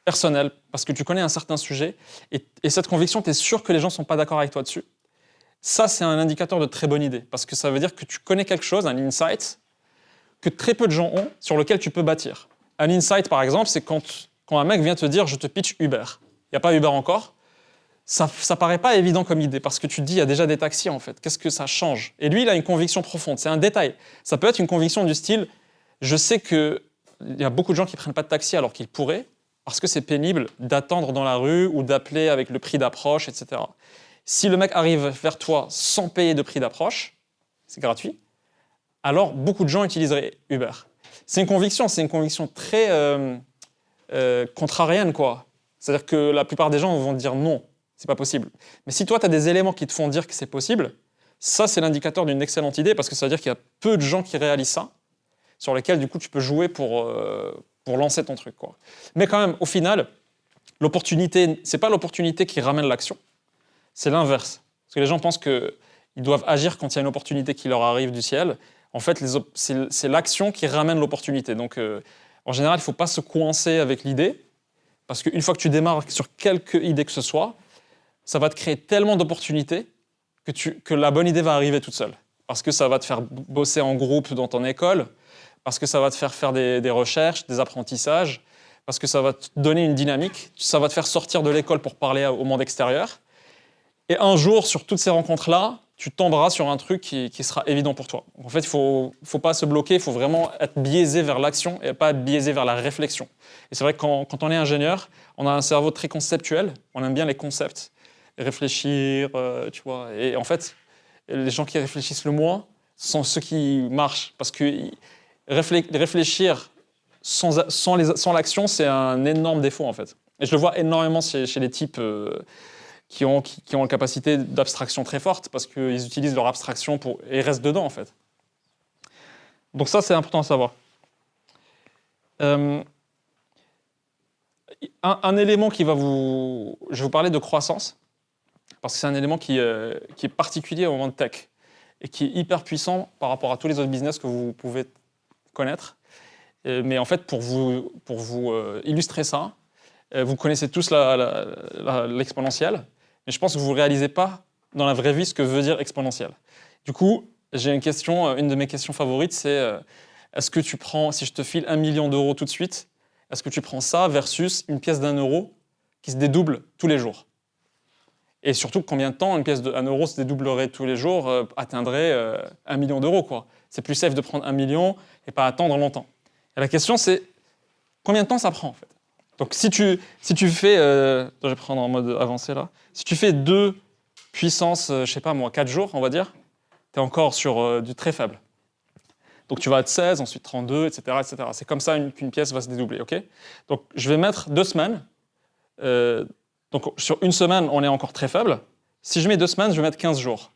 A: personnelle, parce que tu connais un certain sujet, et cette conviction, tu es sûr que les gens ne sont pas d'accord avec toi dessus, ça, c'est un indicateur de très bonne idée, parce que ça veut dire que tu connais quelque chose, un insight, que très peu de gens ont, sur lequel tu peux bâtir. Un insight, par exemple, c'est quand un mec vient te dire « je te pitch Uber ». Il n'y a pas Uber encore. Ça paraît pas évident comme idée, parce que tu te dis « il y a déjà des taxis, en fait. Qu'est-ce que ça change ?» Et lui, il a une conviction profonde. C'est un détail. Ça peut être une conviction du style « je sais qu'il y a beaucoup de gens qui ne prennent pas de taxi alors qu'ils pourraient, parce que c'est pénible d'attendre dans la rue ou d'appeler avec le prix d'approche, etc. » Si le mec arrive vers toi sans payer de prix d'approche, c'est gratuit, alors beaucoup de gens utiliseraient Uber. C'est une conviction très contrarienne, quoi. C'est-à-dire que la plupart des gens vont te dire non, c'est pas possible. Mais si toi, tu as des éléments qui te font dire que c'est possible, ça, c'est l'indicateur d'une excellente idée parce que ça veut dire qu'il y a peu de gens qui réalisent ça, sur lesquels, du coup, tu peux jouer pour lancer ton truc, quoi. Mais quand même, au final, l'opportunité, c'est pas l'opportunité qui ramène l'action, c'est l'inverse. Parce que les gens pensent qu'ils doivent agir quand il y a une opportunité qui leur arrive du ciel. En fait, c'est l'action qui ramène l'opportunité. Donc, en général, il ne faut pas se coincer avec l'idée, parce qu'une fois que tu démarres sur quelque idée que ce soit, ça va te créer tellement d'opportunités que la bonne idée va arriver toute seule. Parce que ça va te faire bosser en groupe dans ton école, parce que ça va te faire des recherches, des apprentissages, parce que ça va te donner une dynamique, ça va te faire sortir de l'école pour parler au monde extérieur. Et un jour, sur toutes ces rencontres-là, tu tomberas sur un truc qui sera évident pour toi. En fait, il ne faut pas se bloquer, il faut vraiment être biaisé vers l'action et pas être biaisé vers la réflexion. Et c'est vrai que quand on est ingénieur, on a un cerveau très conceptuel, on aime bien les concepts, réfléchir, tu vois. Et en fait, les gens qui réfléchissent le moins sont ceux qui marchent, parce que réfléchir sans l'action, c'est un énorme défaut, en fait. Et je le vois énormément chez les types qui ont une capacité d'abstraction très forte, parce qu'ils utilisent leur abstraction et restent dedans, en fait. Donc ça, c'est important à savoir. Un élément qui va vous... Je vais vous parler de croissance, parce que c'est un élément qui est particulier au moment de tech, et qui est hyper puissant par rapport à tous les autres business que vous pouvez connaître. Mais en fait, pour vous illustrer ça, vous connaissez tous l'exponentielle, mais je pense que vous ne réalisez pas dans la vraie vie ce que veut dire exponentielle. Du coup, j'ai une de mes questions favorites, c'est est-ce que tu prends, si je te file 1 million d'euros tout de suite, est-ce que tu prends ça versus une pièce d'1 euro qui se dédouble tous les jours? Et surtout, combien de temps une pièce de 1 euro se dédoublerait tous les jours, atteindrait 1 million d'euros, quoi. C'est plus safe de prendre 1 million et pas attendre longtemps. Et la question, c'est combien de temps ça prend, en fait? Donc, si tu fais... je vais prendre en mode avancé, là. Si tu fais 2 puissance, je sais pas moi, 4 jours, on va dire, tu es encore sur du très faible. Donc, tu vas être 16, ensuite 32, etc. etc. C'est comme ça qu'une pièce va se dédoubler, OK? Donc, je vais mettre 2 semaines. Donc, sur une semaine, on est encore très faible. Si je mets 2 semaines, je vais mettre 15 jours.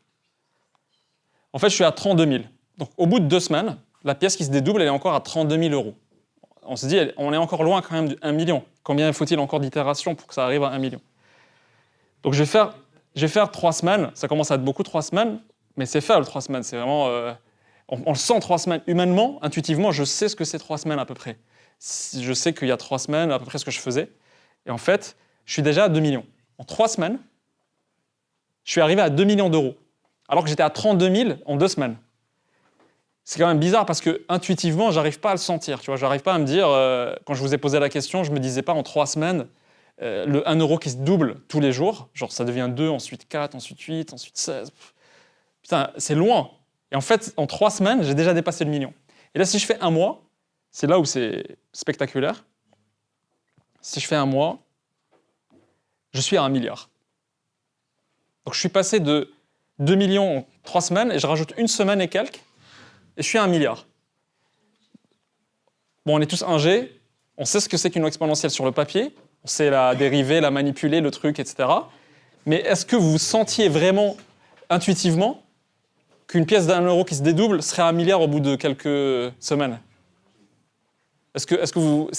A: En fait, je suis à 32 000. Donc, au bout de 2 semaines, la pièce qui se dédouble, elle est encore à 32 000 euros. On se dit, on est encore loin quand même d'1 million. Combien faut-il encore d'itérations pour que ça arrive à 1 million? Donc, je vais faire 3 semaines. Ça commence à être beaucoup, 3 semaines, mais c'est faible, 3 semaines. C'est vraiment... on le sent, 3 semaines. Humainement, intuitivement, je sais ce que c'est 3 semaines à peu près. Je sais qu'il y a 3 semaines, à peu près ce que je faisais. Et en fait, je suis déjà à 2 millions. En 3 semaines, je suis arrivé à 2 millions d'euros, alors que j'étais à 32 000 en 2 semaines. C'est quand même bizarre parce que intuitivement, j'arrive pas à le sentir. Tu vois, j'arrive pas à me dire, quand je vous ai posé la question, je me disais pas en 3 semaines, le 1 euro qui se double tous les jours, genre ça devient 2, ensuite 4, ensuite 8, ensuite 16. Putain, c'est loin. Et en fait, en 3 semaines, j'ai déjà dépassé le million. Et là, si je fais un mois, c'est là où c'est spectaculaire. Si je fais un mois, je suis à 1 milliard. Donc je suis passé de 2 millions en 3 semaines et je rajoute une semaine et quelques, et je suis à 1 milliard. Bon, on est tous ingés, on sait ce que c'est qu'une exponentielle sur le papier, on sait la dériver, la manipuler, le truc, etc. Mais est-ce que vous sentiez vraiment, intuitivement, qu'une pièce d'1 euro qui se dédouble serait à 1 milliard au bout de quelques semaines? Est-ce que vous...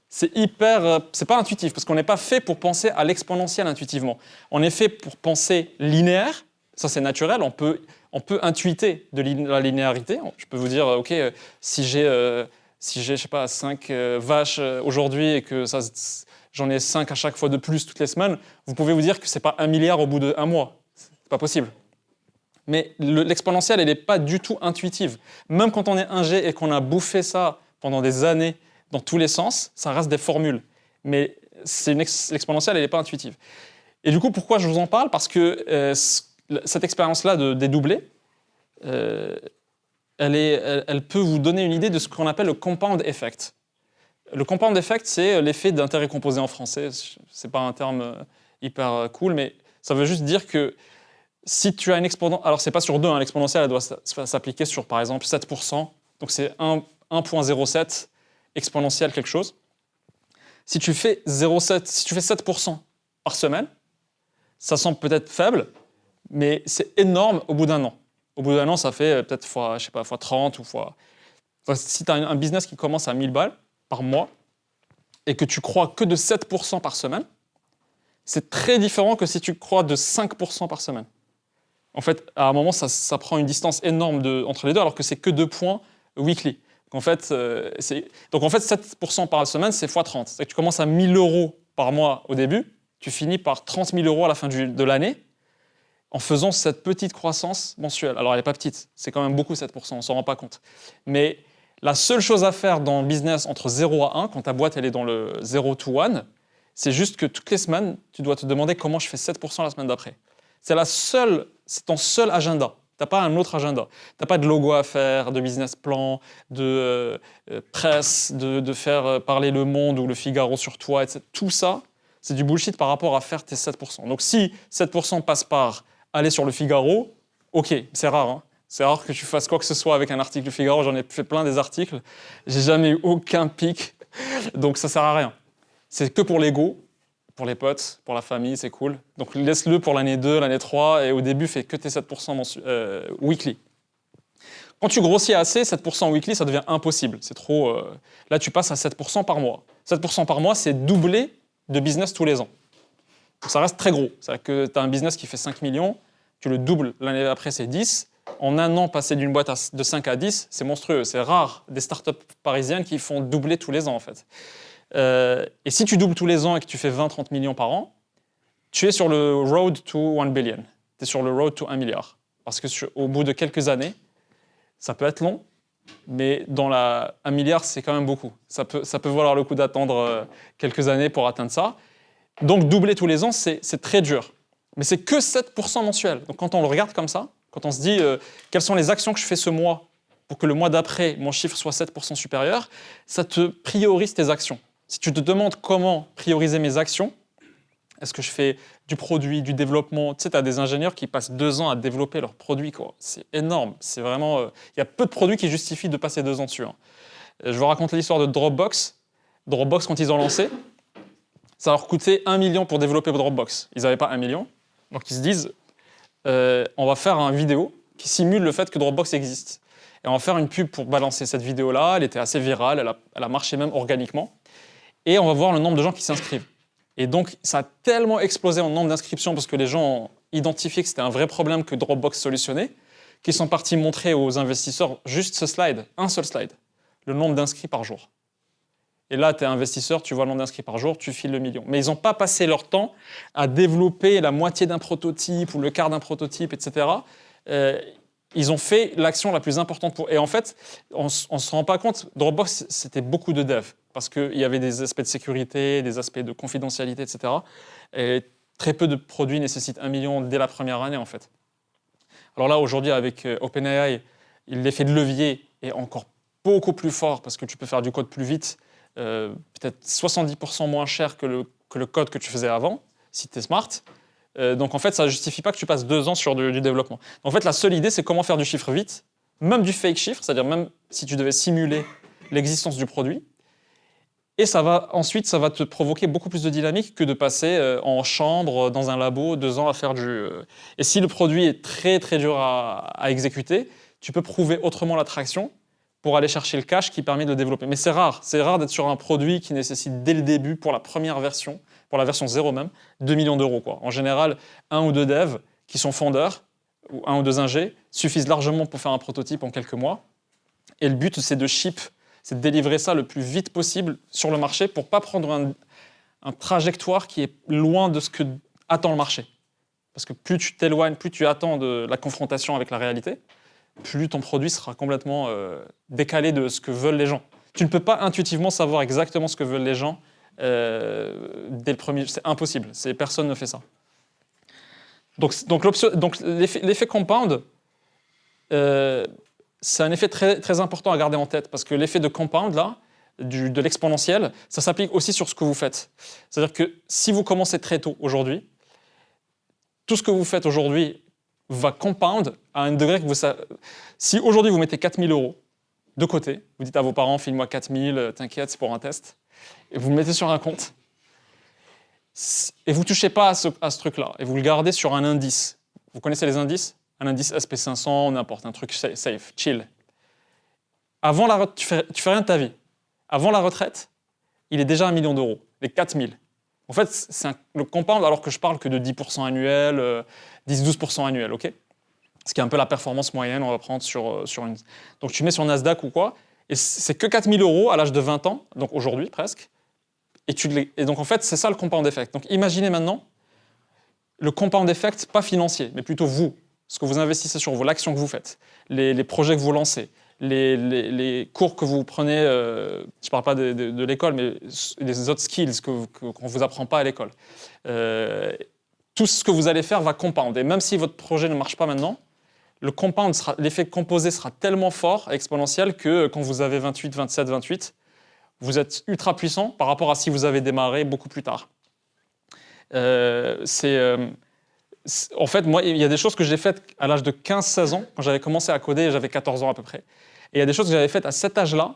A: C'est pas intuitif, parce qu'on n'est pas fait pour penser à l'exponentielle intuitivement. On est fait pour penser linéaire, ça c'est naturel, on peut intuiter de la linéarité. Je peux vous dire, ok, si j'ai, je sais pas, 5 vaches aujourd'hui et que j'en ai 5 à chaque fois de plus toutes les semaines, vous pouvez vous dire que c'est pas 1 milliard au bout d'1 mois. C'est pas possible. Mais l'exponentielle, elle n'est pas du tout intuitive. Même quand on est ingé et qu'on a bouffé ça pendant des années, dans tous les sens, ça reste des formules. Mais l'exponentielle, elle n'est pas intuitive. Et du coup, pourquoi je vous en parle? Parce que cette expérience-là de dédoubler, elle peut vous donner une idée de ce qu'on appelle le compound effect. Le compound effect, c'est l'effet d'intérêt composé en français. Ce n'est pas un terme hyper cool, mais ça veut juste dire que si tu as une exponentielle... Alors, ce n'est pas sur 2, hein, l'exponentielle, elle doit s'appliquer sur, par exemple, 7%. Donc, c'est 1,07 exponentielle quelque chose. Si tu fais 0,7, si tu fais 7% par semaine, ça semble peut-être faible, mais c'est énorme au bout d'un an. Au bout d'un an, ça fait peut-être fois 30 ou fois... Enfin, si tu as un business qui commence à 1000 balles par mois et que tu crois que de 7% par semaine, c'est très différent que si tu crois de 5% par semaine. En fait, à un moment, ça prend une distance énorme entre les deux, alors que c'est que 2 points weekly. Donc en fait, 7% par semaine, c'est x30. C'est que tu commences à 1000 euros par mois au début, tu finis par 30 000 euros à la fin de l'année, en faisant cette petite croissance mensuelle. Alors elle n'est pas petite, c'est quand même beaucoup 7%, on ne s'en rend pas compte. Mais la seule chose à faire dans le business entre 0 à 1, quand ta boîte elle est dans le 0 to 1, c'est juste que toutes les semaines, tu dois te demander comment je fais 7% la semaine d'après. C'est ton seul agenda. Tu n'as pas un autre agenda. Tu n'as pas de logo à faire, de business plan, de presse, de faire parler Le Monde ou Le Figaro sur toi, etc. Tout ça, c'est du bullshit par rapport à faire tes 7%. Donc si 7% passe par aller sur Le Figaro, ok, c'est rare. Hein. C'est rare que tu fasses quoi que ce soit avec un article du Figaro. J'en ai fait plein des articles. J'ai jamais eu aucun pic. Donc ça sert à rien. C'est que pour l'ego, pour les potes, pour la famille, c'est cool. Donc laisse-le pour l'année 2, l'année 3, et au début, fais que tes 7% weekly. Quand tu grossis assez, 7% weekly, ça devient impossible. C'est trop... Là, tu passes à 7% par mois. 7% par mois, c'est doubler de business tous les ans. Donc, ça reste très gros. C'est-à-dire que tu as un business qui fait 5 millions, tu le doubles, l'année d'après, c'est 10. En un an, passer d'une boîte de 5 à 10, c'est monstrueux. C'est rare des startups parisiennes qui font doubler tous les ans, en fait. Et si tu doubles tous les ans et que tu fais 20-30 millions par an, tu es sur le road to 1 billion. Tu es sur le road to 1 milliard. Parce qu'au bout de quelques années, ça peut être long, mais 1 milliard, c'est quand même beaucoup. Ça peut valoir le coup d'attendre quelques années pour atteindre ça. Donc doubler tous les ans, c'est très dur. Mais c'est que 7% mensuel. Donc quand on le regarde comme ça, quand on se dit quelles sont les actions que je fais ce mois pour que le mois d'après, mon chiffre soit 7% supérieur, ça te priorise tes actions. Si tu te demandes comment prioriser mes actions, est-ce que je fais du produit, du développement? Tu sais, tu as des ingénieurs qui passent 2 ans à développer leurs produits, quoi. C'est énorme. C'est vraiment... Il y a peu de produits qui justifient de passer 2 ans dessus. Hein. Je vous raconte l'histoire de Dropbox. Dropbox, quand ils ont lancé, ça leur coûtait 1 million pour développer Dropbox. Ils n'avaient pas 1 million. Donc ils se disent, on va faire une vidéo qui simule le fait que Dropbox existe. Et on va faire une pub pour balancer cette vidéo-là. Elle était assez virale, elle a marché même organiquement. Et on va voir le nombre de gens qui s'inscrivent. Et donc, ça a tellement explosé en nombre d'inscriptions parce que les gens ont identifié que c'était un vrai problème que Dropbox solutionnait, qu'ils sont partis montrer aux investisseurs juste ce slide, un seul slide, le nombre d'inscrits par jour. Et là, tu es investisseur, tu vois le nombre d'inscrits par jour, tu files le million. Mais ils n'ont pas passé leur temps à développer la moitié d'un prototype ou le quart d'un prototype, etc. Ils ont fait l'action la plus importante pour... Et en fait, on ne se rend pas compte, Dropbox, c'était beaucoup de dev, parce qu'il y avait des aspects de sécurité, des aspects de confidentialité, etc. Et très peu de produits nécessitent 1 million dès la première année, en fait. Alors là, aujourd'hui, avec OpenAI, l'effet de levier est encore beaucoup plus fort, parce que tu peux faire du code plus vite, peut-être 70% moins cher que le code que tu faisais avant, si tu es smart. Donc en fait, ça ne justifie pas que tu passes 2 ans sur du développement. En fait, la seule idée, c'est comment faire du chiffre vite, même du fake chiffre, c'est-à-dire même si tu devais simuler l'existence du produit. Et ensuite, ça va te provoquer beaucoup plus de dynamique que de passer en chambre, dans un labo, 2 ans à faire du... Et si le produit est très, très dur à exécuter, tu peux prouver autrement l'attraction pour aller chercher le cash qui permet de le développer. Mais c'est rare d'être sur un produit qui nécessite dès le début, pour la première version, pour la version 0 même, 2 millions d'euros, quoi. En général, 1 ou 2 devs qui sont fondeurs, ou 1 ou 2 ingés, suffisent largement pour faire un prototype en quelques mois. Et le but, c'est de délivrer ça le plus vite possible sur le marché pour ne pas prendre un trajectoire qui est loin de ce que attend le marché. Parce que plus tu t'éloignes, plus tu attends de la confrontation avec la réalité, plus ton produit sera complètement décalé de ce que veulent les gens. Tu ne peux pas intuitivement savoir exactement ce que veulent les gens dès le premier... C'est impossible, personne ne fait ça. Donc l'effet compound, c'est un effet très, très important à garder en tête, parce que l'effet de compound, là, de l'exponentiel, ça s'applique aussi sur ce que vous faites. C'est-à-dire que si vous commencez très tôt aujourd'hui, tout ce que vous faites aujourd'hui va compound à un degré que si aujourd'hui vous mettez 4 000 € de côté, vous dites à vos parents, file-moi 4 000, t'inquiète, c'est pour un test. et vous le mettez sur un compte. Et vous ne touchez pas à ce truc-là. Et vous le gardez sur un indice. Vous connaissez les indices? Un indice SP500, n'importe, un truc safe, chill. Avant la retraite, tu fais rien de ta vie. Avant la retraite, il est déjà 1 million d'euros, les 4 000. En fait, c'est le compound, alors que je parle que de 10% annuel, 10-12% annuel, ok? Ce qui est un peu la performance moyenne, on va prendre sur une... Donc tu mets sur Nasdaq ou quoi, et c'est que 4 000 euros à l'âge de 20 ans, donc aujourd'hui presque, et donc en fait, c'est ça le compound effect. Donc imaginez maintenant le compound effect, pas financier, mais plutôt vous, ce que vous investissez sur vous, l'action que vous faites, les projets que vous lancez, les cours que vous prenez, je ne parle pas de l'école, mais les autres skills qu'on ne vous apprend pas à l'école. Tout ce que vous allez faire va compound. Et même si votre projet ne marche pas maintenant, le compound, l'effet composé sera tellement fort, exponentiel, que quand vous avez 28, 27, 28, vous êtes ultra puissant par rapport à si vous avez démarré beaucoup plus tard. En fait, moi, il y a des choses que j'ai faites à l'âge de 15-16 ans, quand j'avais commencé à coder, j'avais 14 ans à peu près. Et il y a des choses que j'avais faites à cet âge-là,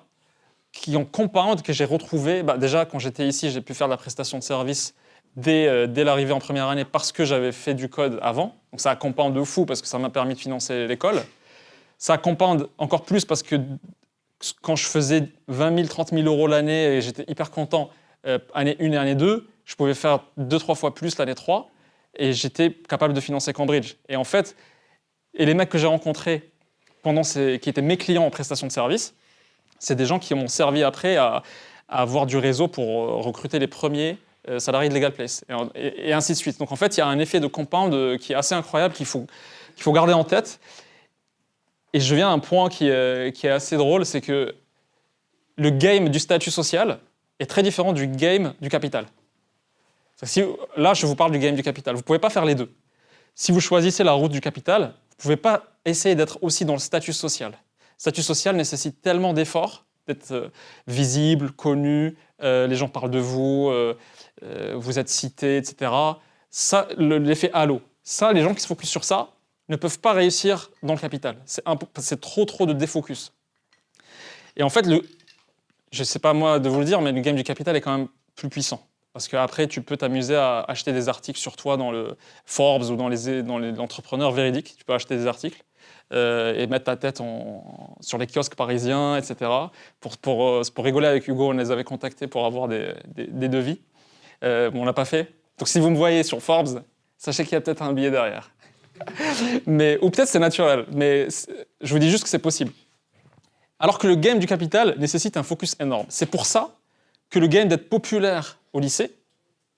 A: qui ont compound, que j'ai retrouvé. Déjà, quand j'étais ici, j'ai pu faire de la prestation de service dès l'arrivée en première année parce que j'avais fait du code avant. Donc ça a compound de fou parce que ça m'a permis de financer l'école. Ça a compound encore plus parce que quand je faisais 20 000, 30 000 euros l'année et j'étais hyper content, année 1 et année 2, je pouvais faire 2-3 fois plus l'année 3 et j'étais capable de financer Cambridge. Et en fait, les mecs que j'ai rencontrés qui étaient mes clients en prestation de service, c'est des gens qui m'ont servi après à avoir du réseau pour recruter les premiers salariés de Legal Place et ainsi de suite. Donc en fait, il y a un effet de compound qui est assez incroyable qu'il faut garder en tête. Et je viens à un point qui est assez drôle, c'est que le game du statut social est très différent du game du capital. Là, je vous parle du game du capital. Vous ne pouvez pas faire les deux. Si vous choisissez la route du capital, vous ne pouvez pas essayer d'être aussi dans le statut social. Le statut social nécessite tellement d'efforts, d'être visible, connu, les gens parlent de vous, vous êtes cité, etc. Ça, l'effet halo. Ça, les gens qui se focusent sur ça ne peuvent pas réussir dans le capital. C'est trop de défocus. Et en fait, je ne sais pas moi de vous le dire, mais le game du capital est quand même plus puissant. Parce qu'après, tu peux t'amuser à acheter des articles sur toi dans le Forbes ou dans l'entrepreneur véridique. Tu peux acheter des articles et mettre ta tête sur les kiosques parisiens, etc. Pour rigoler avec Hugo, on les avait contactés pour avoir des devis. On ne l'a pas fait. Donc si vous me voyez sur Forbes, sachez qu'il y a peut-être un billet derrière. Ou peut-être c'est naturel, mais je vous dis juste que c'est possible. Alors que le game du capital nécessite un focus énorme. C'est pour ça que le game d'être populaire au lycée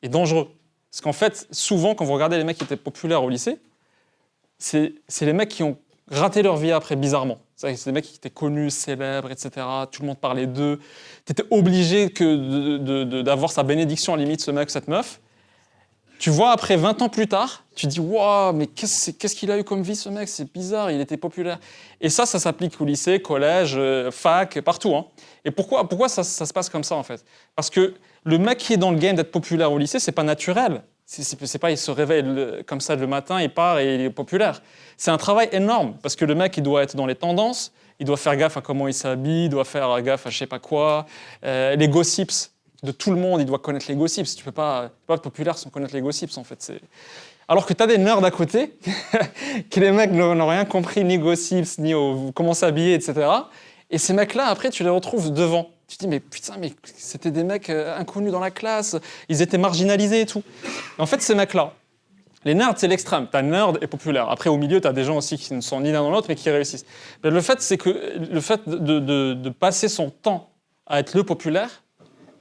A: est dangereux. Parce qu'en fait, souvent, quand vous regardez les mecs qui étaient populaires au lycée, c'est les mecs qui ont raté leur vie après, bizarrement. C'est des mecs qui étaient connus, célèbres, etc. Tout le monde parlait d'eux. Tu étais obligé d'avoir sa bénédiction, à la limite, ce mec, cette meuf. Tu vois, après 20 ans plus tard, tu dis « Waouh, mais qu'est-ce qu'il a eu comme vie, ce mec? C'est bizarre, il était populaire. » Et ça s'applique au lycée, collège, fac, partout. Hein. Et pourquoi ça se passe comme ça, en fait? Parce que le mec qui est dans le game d'être populaire au lycée, c'est pas naturel. C'est pas il se réveille comme ça le matin, il part et il est populaire. C'est un travail énorme, parce que le mec, il doit être dans les tendances, il doit faire gaffe à comment il s'habille, il doit faire gaffe à je sais pas quoi, les gossips de tout le monde, il doit connaître les gossips. Tu peux pas être populaire sans connaître les gossips, en fait. Alors que tu as des nerds à côté, que les mecs n'ont rien compris, ni gossips, ni comment s'habiller, etc. Et ces mecs-là, après, tu les retrouves devant. Tu te dis, mais putain, mais c'était des mecs inconnus dans la classe, ils étaient marginalisés et tout. Et en fait, ces mecs-là, les nerds, c'est l'extrême. Tu as nerd et populaire. Après, au milieu, tu as des gens aussi qui ne sont ni l'un ni l'autre, mais qui réussissent. Mais le fait, c'est que le fait de passer son temps à être le populaire,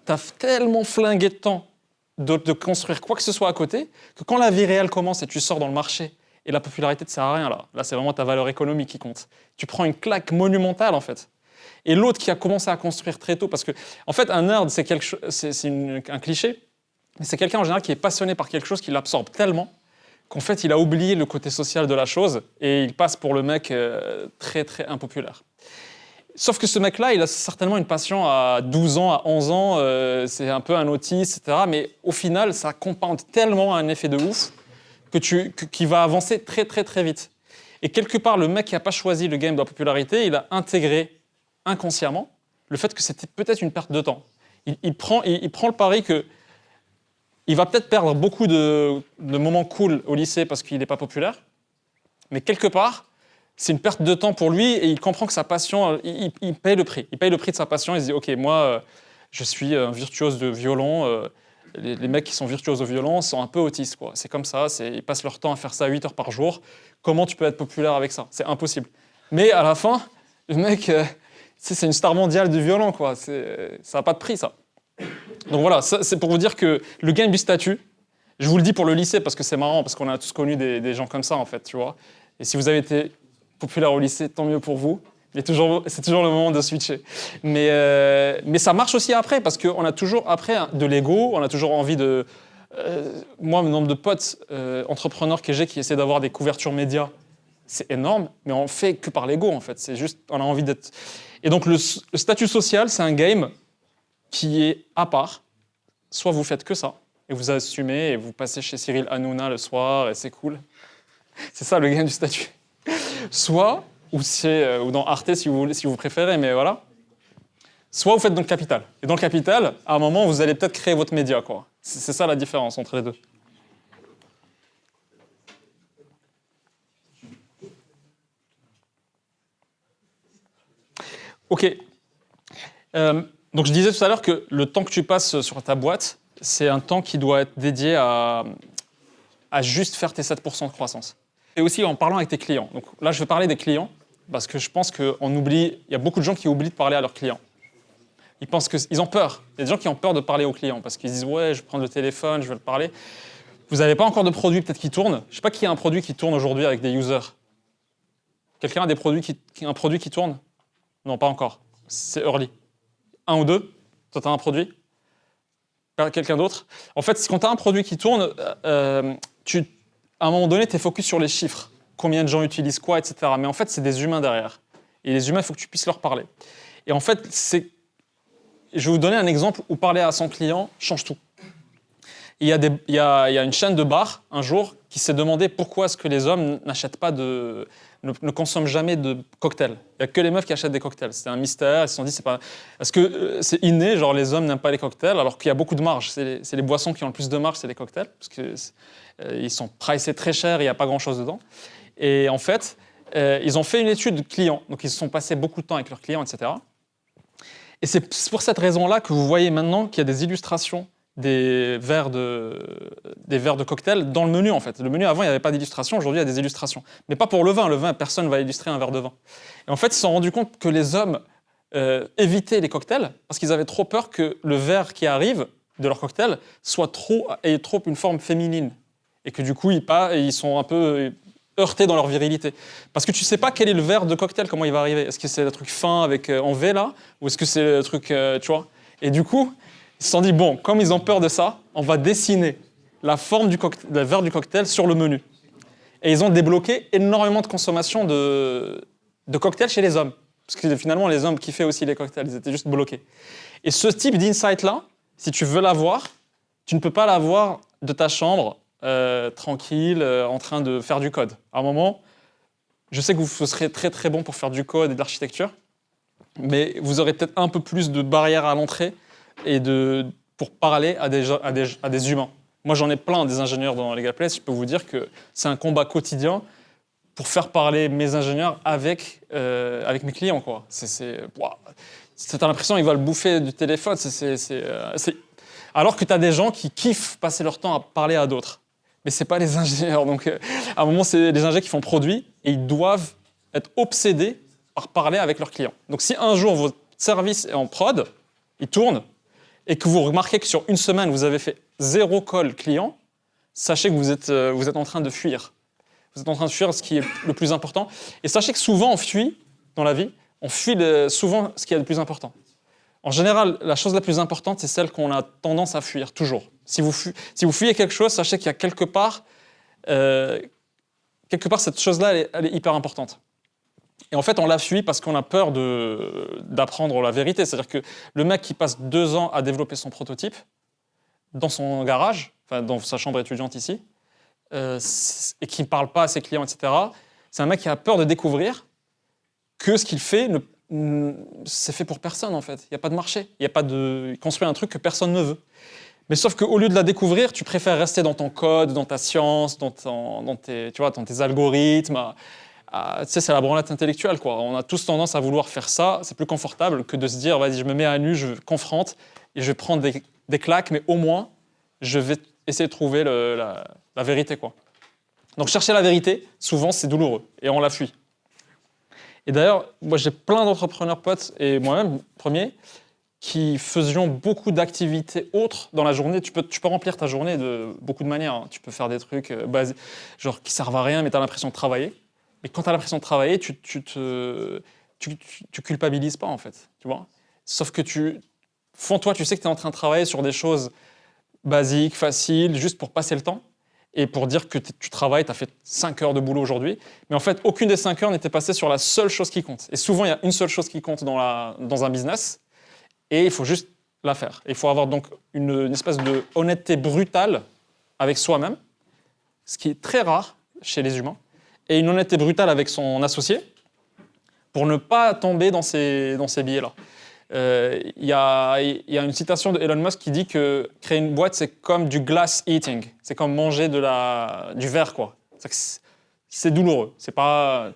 A: tu as tellement flingué de temps de construire quoi que ce soit à côté, que quand la vie réelle commence et tu sors dans le marché, et la popularité ne te sert à rien, là c'est vraiment ta valeur économique qui compte. Tu prends une claque monumentale, en fait. Et l'autre qui a commencé à construire très tôt, parce que, en fait, un nerd, c'est un cliché, mais c'est quelqu'un en général qui est passionné par quelque chose qui l'absorbe tellement qu'en fait, il a oublié le côté social de la chose et il passe pour le mec très, très impopulaire. Sauf que ce mec-là, il a certainement une passion à 12 ans, à 11 ans, c'est un peu un autiste, etc. Mais au final, ça compound tellement un effet de ouf qui va avancer très, très, très vite. Et quelque part, le mec qui n'a pas choisi le game de la popularité, il a intégré inconsciemment le fait que c'était peut-être une perte de temps. il prend le pari que il va peut-être perdre beaucoup de moments cool au lycée parce qu'il n'est pas populaire, mais quelque part, c'est une perte de temps pour lui et il comprend que sa passion, il paye le prix. Il paye le prix de sa passion. Il se dit, OK, moi, je suis un virtuose de violon. Les mecs qui sont virtuoses au violon sont un peu autistes, quoi. C'est comme ça, ils passent leur temps à faire ça 8 heures par jour. Comment tu peux être populaire avec ça? C'est impossible. Mais à la fin, le mec, c'est une star mondiale du violon, quoi. Ça n'a pas de prix, ça. Donc voilà, c'est pour vous dire que le game du statut, je vous le dis pour le lycée parce que c'est marrant, parce qu'on a tous connu des gens comme ça, en fait, tu vois. Et si vous avez été populaire au lycée, tant mieux pour vous. C'est toujours le moment de switcher. Mais ça marche aussi après, parce qu'on a toujours après de l'ego, on a toujours envie de... moi, le nombre de potes entrepreneurs que j'ai qui essaient d'avoir des couvertures médias, c'est énorme, mais on fait que par l'ego, en fait. C'est juste, on a envie d'être... Et donc, le statut social, c'est un game qui est à part. Soit vous faites que ça, et vous assumez, et vous passez chez Cyril Hanouna le soir, et c'est cool. C'est ça, le game du statut. Soit, ou dans Arte si vous préférez, mais voilà. Soit vous faites dans le capital. Et dans le capital, à un moment, vous allez peut-être créer votre média, quoi. C'est ça la différence entre les deux. OK. Donc je disais tout à l'heure que le temps que tu passes sur ta boîte, c'est un temps qui doit être dédié à juste faire tes 7% de croissance. Et aussi en parlant avec tes clients. Donc là, je vais parler des clients, parce que je pense qu'on oublie, il y a beaucoup de gens qui oublient de parler à leurs clients. Ils pensent qu'ils ont peur. Il y a des gens qui ont peur de parler aux clients, parce qu'ils disent « ouais, je vais prendre le téléphone, je vais le parler ». Vous n'avez pas encore de produit peut-être qui tourne. Je ne sais pas qui a un produit qui tourne aujourd'hui avec des users. Quelqu'un a un produit qui tourne? Non, pas encore. C'est early. Un ou deux? Toi, tu as un produit? Quelqu'un d'autre? En fait, quand tu as un produit qui tourne, à un moment donné, tu es focus sur les chiffres. Combien de gens utilisent quoi, etc. Mais en fait, c'est des humains derrière. Et les humains, il faut que tu puisses leur parler. Et en fait, je vais vous donner un exemple où parler à son client change tout. Il y a une chaîne de bars, un jour, qui s'est demandé pourquoi est-ce que les hommes n'achètent pas ne consomment jamais de cocktails. Il n'y a que les meufs qui achètent des cocktails. C'était un mystère. Ils se sont dit, est-ce que c'est inné, genre les hommes n'aiment pas les cocktails, alors qu'il y a beaucoup de marge. C'est les boissons qui ont le plus de marge, c'est les cocktails, parce qu'ils sont pricés très cher, il n'y a pas grand-chose dedans. Et en fait, ils ont fait une étude client. Donc, ils se sont passés beaucoup de temps avec leurs clients, etc. Et c'est pour cette raison-là que vous voyez maintenant qu'il y a des illustrations des verres de cocktail dans le menu, en fait. Le menu, avant, il n'y avait pas d'illustration. Aujourd'hui, il y a des illustrations. Mais pas pour le vin. Le vin, personne ne va illustrer un verre de vin. Et en fait, ils se sont rendus compte que les hommes évitaient les cocktails parce qu'ils avaient trop peur que le verre qui arrive de leur cocktail ait trop une forme féminine. Et que du coup, ils sont un peu heurtés dans leur virilité. Parce que tu ne sais pas quel est le verre de cocktail, comment il va arriver. Est-ce que c'est le truc fin en V, là? Ou est-ce que c'est le truc, tu vois? Et du coup, ils se sont dit, bon, comme ils ont peur de ça, on va dessiner la forme du verre du cocktail sur le menu. Et ils ont débloqué énormément de consommation de cocktails chez les hommes. Parce que finalement, les hommes kiffaient aussi les cocktails, ils étaient juste bloqués. Et ce type d'insight-là, si tu veux l'avoir, tu ne peux pas l'avoir de ta chambre, tranquille, en train de faire du code. À un moment, je sais que vous serez très très bon pour faire du code et de l'architecture, mais vous aurez peut-être un peu plus de barrières à l'entrée pour parler à des humains. Moi, j'en ai plein des ingénieurs dans Legal Place. Je peux vous dire que c'est un combat quotidien pour faire parler mes ingénieurs avec mes clients, quoi. T'as l'impression qu'ils veulent bouffer du téléphone. Alors que tu as des gens qui kiffent passer leur temps à parler à d'autres. Mais ce n'est pas les ingénieurs. Donc, à un moment, c'est les ingénieurs qui font produit et ils doivent être obsédés par parler avec leurs clients. Donc, si un jour, votre service est en prod, il tourne, et que vous remarquez que sur une semaine, vous avez fait 0 call client, sachez que vous êtes en train de fuir. Vous êtes en train de fuir ce qui est le plus important. Et sachez que souvent, on fuit dans la vie, on fuit souvent ce qui est le plus important. En général, la chose la plus importante, c'est celle qu'on a tendance à fuir, toujours. Si vous fuyez quelque chose, sachez qu'il y a quelque part, cette chose-là, elle est hyper importante. Et en fait, on la fuit parce qu'on a peur d'apprendre la vérité. C'est-à-dire que le mec qui passe 2 ans à développer son prototype dans son garage, enfin dans sa chambre étudiante ici, et qui ne parle pas à ses clients, etc., c'est un mec qui a peur de découvrir que ce qu'il fait c'est fait pour personne en fait. Il n'y a pas de marché. Il n'y a pas de construire un truc que personne ne veut. Mais sauf qu'au lieu de la découvrir, tu préfères rester dans ton code, dans ta science, dans tes algorithmes. Tu sais, c'est la branlette intellectuelle, quoi. On a tous tendance à vouloir faire ça. C'est plus confortable que de se dire, vas-y, je me mets à nu, je confronte et je vais prendre des claques, mais au moins, je vais essayer de trouver la vérité, quoi. Donc chercher la vérité, souvent, c'est douloureux et on la fuit. Et d'ailleurs, moi, j'ai plein d'entrepreneurs potes et moi-même, premier, qui faisions beaucoup d'activités autres dans la journée. Tu peux remplir ta journée de beaucoup de manières, hein. Tu peux faire des trucs genre qui servent à rien, mais tu as l'impression de travailler. Et quand tu as l'impression de travailler, tu culpabilises pas, en fait. Tu vois. Sauf que fond toi, tu sais que tu es en train de travailler sur des choses basiques, faciles, juste pour passer le temps et pour dire que tu travailles, tu as fait 5 heures de boulot aujourd'hui. Mais en fait, aucune des 5 heures n'était passée sur la seule chose qui compte. Et souvent, il y a une seule chose qui compte dans un business. Et il faut juste la faire. Il faut avoir donc une espèce de honnêteté brutale avec soi-même, ce qui est très rare chez les humains, et une honnêteté brutale avec son associé pour ne pas tomber dans ces biais-là. Il y a une citation de Elon Musk qui dit que créer une boîte, c'est comme du glass eating. C'est comme manger du verre, quoi. C'est douloureux. C'est pas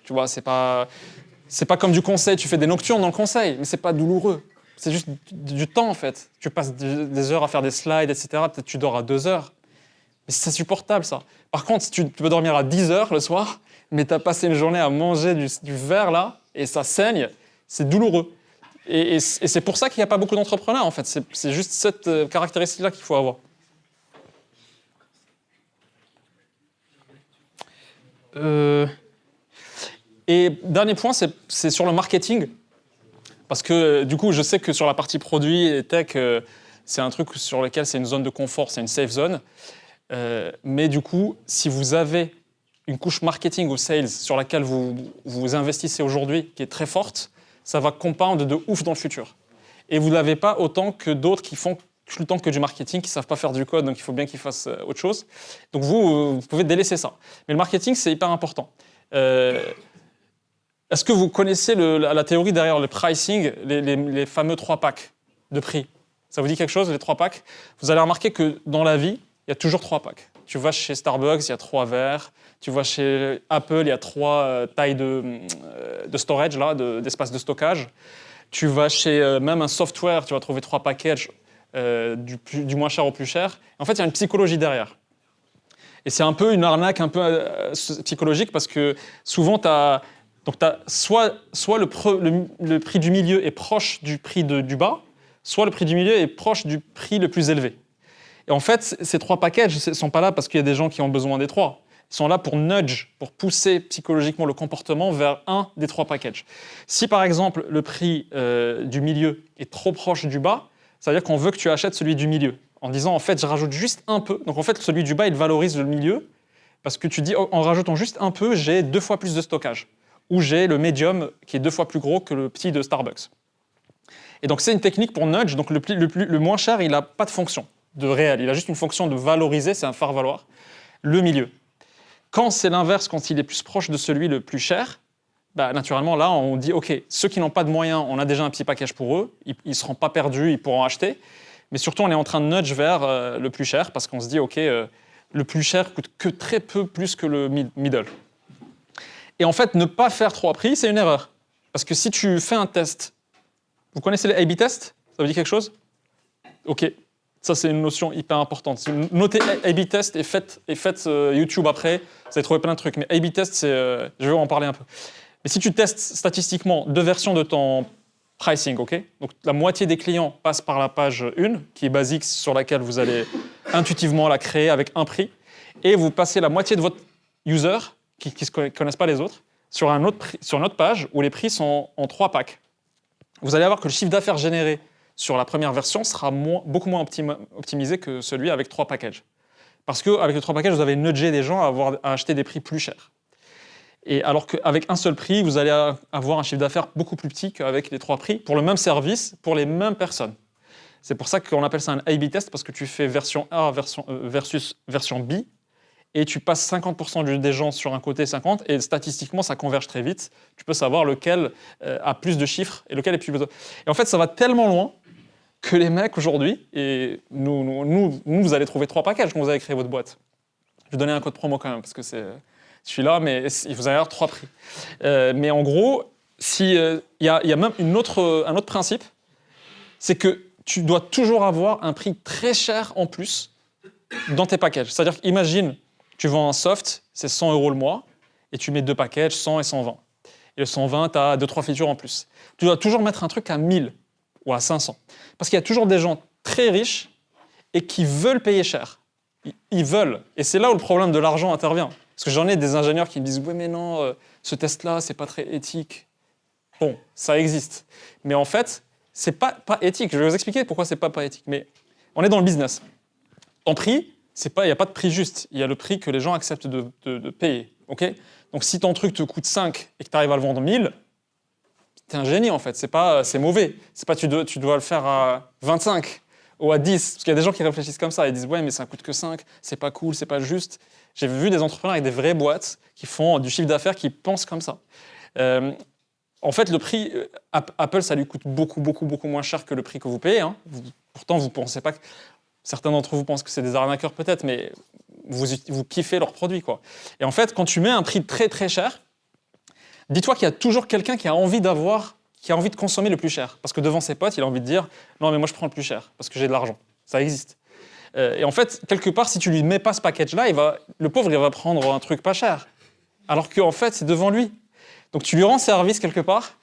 A: comme du conseil. Tu fais des nocturnes dans le conseil, mais c'est pas douloureux. C'est juste du temps, en fait. Tu passes des heures à faire des slides, etc. Peut-être tu dors à 2 heures. Mais c'est supportable, ça. Par contre, tu peux dormir à 10 heures le soir, mais tu as passé une journée à manger du verre, là, et ça saigne, c'est douloureux. Et c'est pour ça qu'il n'y a pas beaucoup d'entrepreneurs, en fait. C'est juste cette caractéristique-là qu'il faut avoir. Et dernier point, c'est sur le marketing. Parce que du coup, je sais que sur la partie produit et tech, c'est un truc sur lequel c'est une zone de confort, c'est une safe zone. Mais du coup, si vous avez une couche marketing ou sales sur laquelle vous investissez aujourd'hui, qui est très forte, ça va compound de ouf dans le futur. Et vous ne l'avez pas autant que d'autres qui font tout le temps que du marketing, qui ne savent pas faire du code, donc il faut bien qu'ils fassent autre chose. Donc vous pouvez délaisser ça. Mais le marketing, c'est hyper important. Est-ce que vous connaissez la théorie derrière le pricing, les fameux 3 packs de prix? Ça vous dit quelque chose, les 3 packs? Vous allez remarquer que dans la vie, il y a toujours 3 packs. Tu vas chez Starbucks, il y a 3 verres. Tu vas chez Apple, il y a 3 tailles de storage, là, d'espace de stockage. Tu vas chez même un software, tu vas trouver 3 packages du moins cher au plus cher. En fait, il y a une psychologie derrière. Et c'est un peu une arnaque un peu psychologique parce que souvent, donc, soit le prix du milieu est proche du prix du bas, soit le prix du milieu est proche du prix le plus élevé. Et en fait, ces 3 packages ne sont pas là parce qu'il y a des gens qui ont besoin des 3. Ils sont là pour nudge, pour pousser psychologiquement le comportement vers un des 3 packages. Si par exemple le prix du milieu est trop proche du bas, ça veut dire qu'on veut que tu achètes celui du milieu. En disant en fait, je rajoute juste un peu. Donc en fait, celui du bas, il valorise le milieu parce que tu dis en rajoutant juste un peu, j'ai 2 fois plus de stockage. Ou j'ai le médium qui est 2 fois plus gros que le petit de Starbucks. Et donc c'est une technique pour nudge, donc le moins cher, il n'a pas de fonction de réel, il a juste une fonction de valoriser, c'est un faire valoir, le milieu. Quand c'est l'inverse, quand il est plus proche de celui le plus cher, bah, naturellement là on dit ok, ceux qui n'ont pas de moyens, on a déjà un petit package pour eux, ils ne seront pas perdus, ils pourront acheter, mais surtout on est en train de nudge vers le plus cher, parce qu'on se dit ok, le plus cher coûte que très peu plus que le middle. Et en fait, ne pas faire 3 prix, c'est une erreur. Parce que si tu fais un test, vous connaissez les A/B tests? Ça vous dit quelque chose? Ok, ça c'est une notion hyper importante. Notez A/B test et faites YouTube après, vous allez trouver plein de trucs. Mais A/B test, je vais en parler un peu. Mais si tu testes statistiquement 2 versions de ton pricing, ok? Donc la moitié des clients passent par la page 1, qui est basique, sur laquelle vous allez intuitivement la créer avec un prix, et vous passez la moitié de votre user qui ne connaissent pas les autres, sur une autre page où les prix sont en 3 packs. Vous allez voir que le chiffre d'affaires généré sur la première version sera beaucoup moins optimisé que celui avec 3 packages. Parce qu'avec les 3 packages, vous avez nudgé des gens à acheter des prix plus chers. Et alors qu'avec un seul prix, vous allez avoir un chiffre d'affaires beaucoup plus petit qu'avec les 3 prix pour le même service, pour les mêmes personnes. C'est pour ça qu'on appelle ça un A/B test, parce que tu fais version A versus version B, et tu passes 50% des gens sur un côté 50, et statistiquement, ça converge très vite. Tu peux savoir lequel a plus de chiffres et lequel est plus... Et en fait, ça va tellement loin que les mecs aujourd'hui, et nous, vous allez trouver 3 packages quand vous allez créer votre boîte. Je vais donner un code promo quand même, parce que c'est celui-là, mais vous allez avoir 3 prix. Mais en gros, il y a même un autre principe, c'est que tu dois toujours avoir un prix très cher en plus dans tes packages. C'est-à-dire qu'imagine, tu vends un soft, c'est 100 € le mois, et tu mets 2 packages, 100 et 120. Et le 120, tu as 2-3 features en plus. Tu dois toujours mettre un truc à 1000 ou à 500. Parce qu'il y a toujours des gens très riches et qui veulent payer cher. Ils veulent. Et c'est là où le problème de l'argent intervient. Parce que j'en ai des ingénieurs qui me disent « Oui, mais non, ce test-là, c'est pas très éthique. » Bon, ça existe. Mais en fait, c'est pas éthique. Je vais vous expliquer pourquoi c'est pas éthique. Mais on est dans le business. En prix, il n'y a pas de prix juste. Il y a le prix que les gens acceptent de payer. Okay, donc si ton truc te coûte 5 et que tu arrives à le vendre 1000, t'es un génie en fait. C'est mauvais. C'est pas tu dois le faire à 25 ou à 10. Parce qu'il y a des gens qui réfléchissent comme ça. Ils disent « Ouais, mais ça coûte que 5. C'est pas cool, c'est pas juste. » J'ai vu des entrepreneurs avec des vraies boîtes qui font du chiffre d'affaires qui pensent comme ça. En fait, le prix, Apple, ça lui coûte beaucoup moins cher que le prix que vous payez. Hein. Pourtant, vous pensez pas que... Certains d'entre vous pensent que c'est des arnaqueurs peut-être, mais vous kiffez leurs produits, quoi. Et en fait, quand tu mets un prix très très cher, dis-toi qu'il y a toujours quelqu'un qui a envie de consommer le plus cher. Parce que devant ses potes, il a envie de dire « Non, mais moi je prends le plus cher, parce que j'ai de l'argent. » Ça existe. Et en fait, quelque part, si tu lui mets pas ce package-là, le pauvre, il va prendre un truc pas cher. Alors qu'en fait, c'est devant lui. Donc tu lui rends service quelque part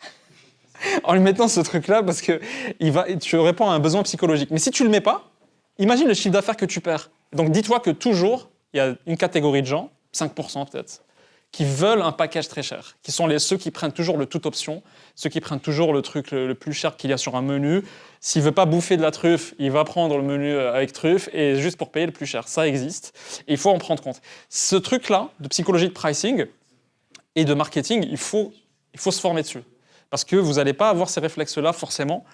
A: en lui mettant ce truc-là parce que tu réponds à un besoin psychologique. Mais si tu le mets pas, imagine le chiffre d'affaires que tu perds. Donc dis-toi que toujours, il y a une catégorie de gens, 5% peut-être, qui veulent un package très cher, qui sont ceux qui prennent toujours le toute option, ceux qui prennent toujours le truc le plus cher qu'il y a sur un menu. S'il ne veut pas bouffer de la truffe, il va prendre le menu avec truffe et juste pour payer le plus cher. Ça existe et il faut en prendre compte. Ce truc-là, de psychologie de pricing et de marketing, il faut se former dessus. Parce que vous n'allez pas avoir ces réflexes-là forcément.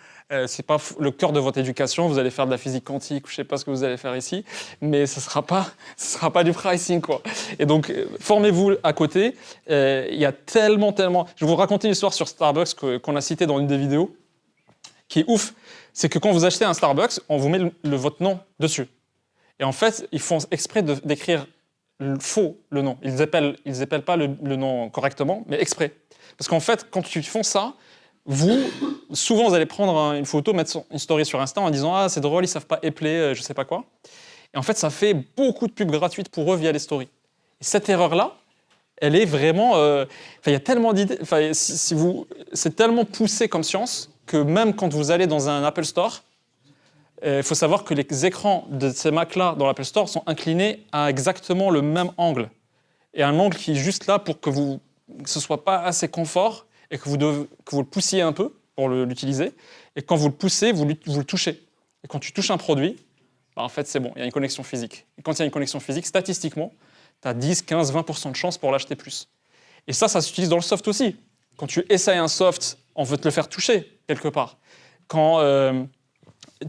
A: C'est pas le cœur de votre éducation. Vous allez faire de la physique quantique, je sais pas ce que vous allez faire ici, mais ce sera pas du pricing, quoi. Et donc, formez-vous à côté. Il y a tellement... Je vais vous raconter une histoire sur Starbucks qu'on a citée dans une des vidéos, qui est ouf. C'est que quand vous achetez un Starbucks, on vous met votre nom dessus. Et en fait, ils font exprès d'écrire le nom. Ils appellent pas le nom correctement, mais exprès. Parce qu'en fait, quand ils font ça, souvent, vous allez prendre une photo, mettre une story sur Insta en disant « Ah, c'est drôle, ils savent pas épeler, je sais pas quoi. » Et en fait, ça fait beaucoup de pubs gratuites pour eux via les stories. Et cette erreur-là, elle est vraiment... il y a tellement d'idées... c'est tellement poussé comme science que même quand vous allez dans un Apple Store, il faut savoir que les écrans de ces Macs-là dans l'Apple Store sont inclinés à exactement le même angle. Et un angle qui est juste là pour que ce soit pas assez confort et que vous le poussiez un peu pour l'utiliser. Et quand vous le poussez, vous le touchez. Et quand tu touches un produit, en fait, c'est bon, il y a une connexion physique. Et quand il y a une connexion physique, statistiquement, tu as 10, 15, 20% de chance pour l'acheter plus. Et ça s'utilise dans le soft aussi. Quand tu essayes un soft, on veut te le faire toucher, quelque part. Quand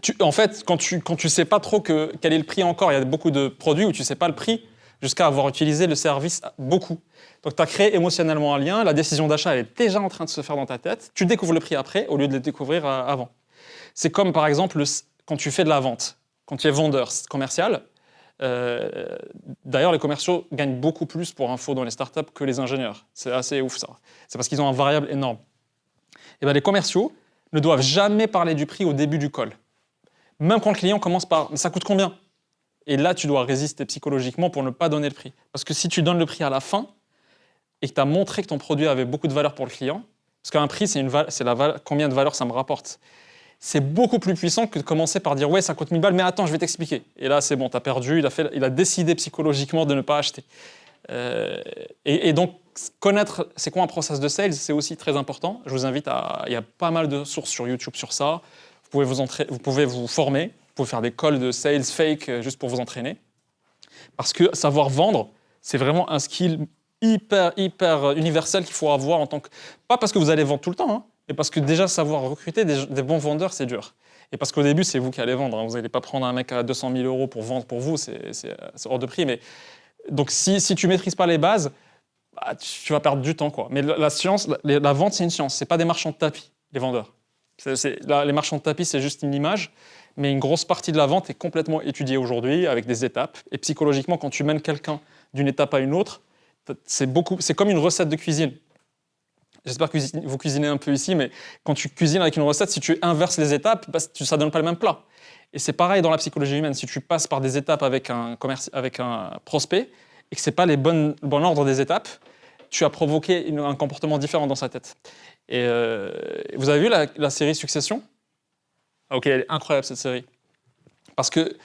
A: tu sais pas trop quel est le prix encore, il y a beaucoup de produits où tu sais pas le prix jusqu'à avoir utilisé le service beaucoup. Donc tu as créé émotionnellement un lien, la décision d'achat elle est déjà en train de se faire dans ta tête, tu découvres le prix après au lieu de le découvrir avant. C'est comme par exemple quand tu fais de la vente, quand tu es vendeur commercial, d'ailleurs les commerciaux gagnent beaucoup plus pour info dans les startups que les ingénieurs. C'est assez ouf ça. C'est parce qu'ils ont un variable énorme. Et ben, les commerciaux ne doivent jamais parler du prix au début du call. Même quand le client commence par « mais ça coûte combien ?» Et là, tu dois résister psychologiquement pour ne pas donner le prix. Parce que si tu donnes le prix à la fin et que tu as montré que ton produit avait beaucoup de valeur pour le client, parce qu'un prix, c'est combien de valeur ça me rapporte. C'est beaucoup plus puissant que de commencer par dire « ouais, ça coûte 1000 balles, mais attends, je vais t'expliquer. » Et là, c'est bon, tu as perdu, il a décidé psychologiquement de ne pas acheter. Et donc, connaître c'est quoi un process de sales, c'est aussi très important. Je vous invite il y a pas mal de sources sur YouTube sur ça. Vous pouvez vous former, vous pouvez faire des calls de sales fake juste pour vous entraîner. Parce que savoir vendre, c'est vraiment un skill hyper universel qu'il faut avoir en tant que... Pas parce que vous allez vendre tout le temps, hein, mais parce que déjà savoir recruter des bons vendeurs, c'est dur. Et parce qu'au début, c'est vous qui allez vendre. Hein. Vous n'allez pas prendre un mec à 200 000 € pour vendre pour vous, c'est hors de prix. Mais Donc si tu maîtrises pas les bases, bah, tu vas perdre du temps, quoi. Mais la science, la vente, c'est une science. C'est pas des marchands de tapis, les vendeurs. Les marchands de tapis, c'est juste une image, mais une grosse partie de la vente est complètement étudiée aujourd'hui avec des étapes. Et psychologiquement, quand tu mènes quelqu'un d'une étape à une autre, c'est comme une recette de cuisine. J'espère que vous cuisinez un peu ici, mais quand tu cuisines avec une recette, si tu inverses les étapes, bah, ça ne donne pas le même plat. Et c'est pareil dans la psychologie humaine. Si tu passes par des étapes avec un prospect et que ce n'est pas le bon ordre des étapes, tu as provoqué un comportement différent dans sa tête. Et vous avez vu la série Succession? Ok, elle est incroyable cette série. Parce que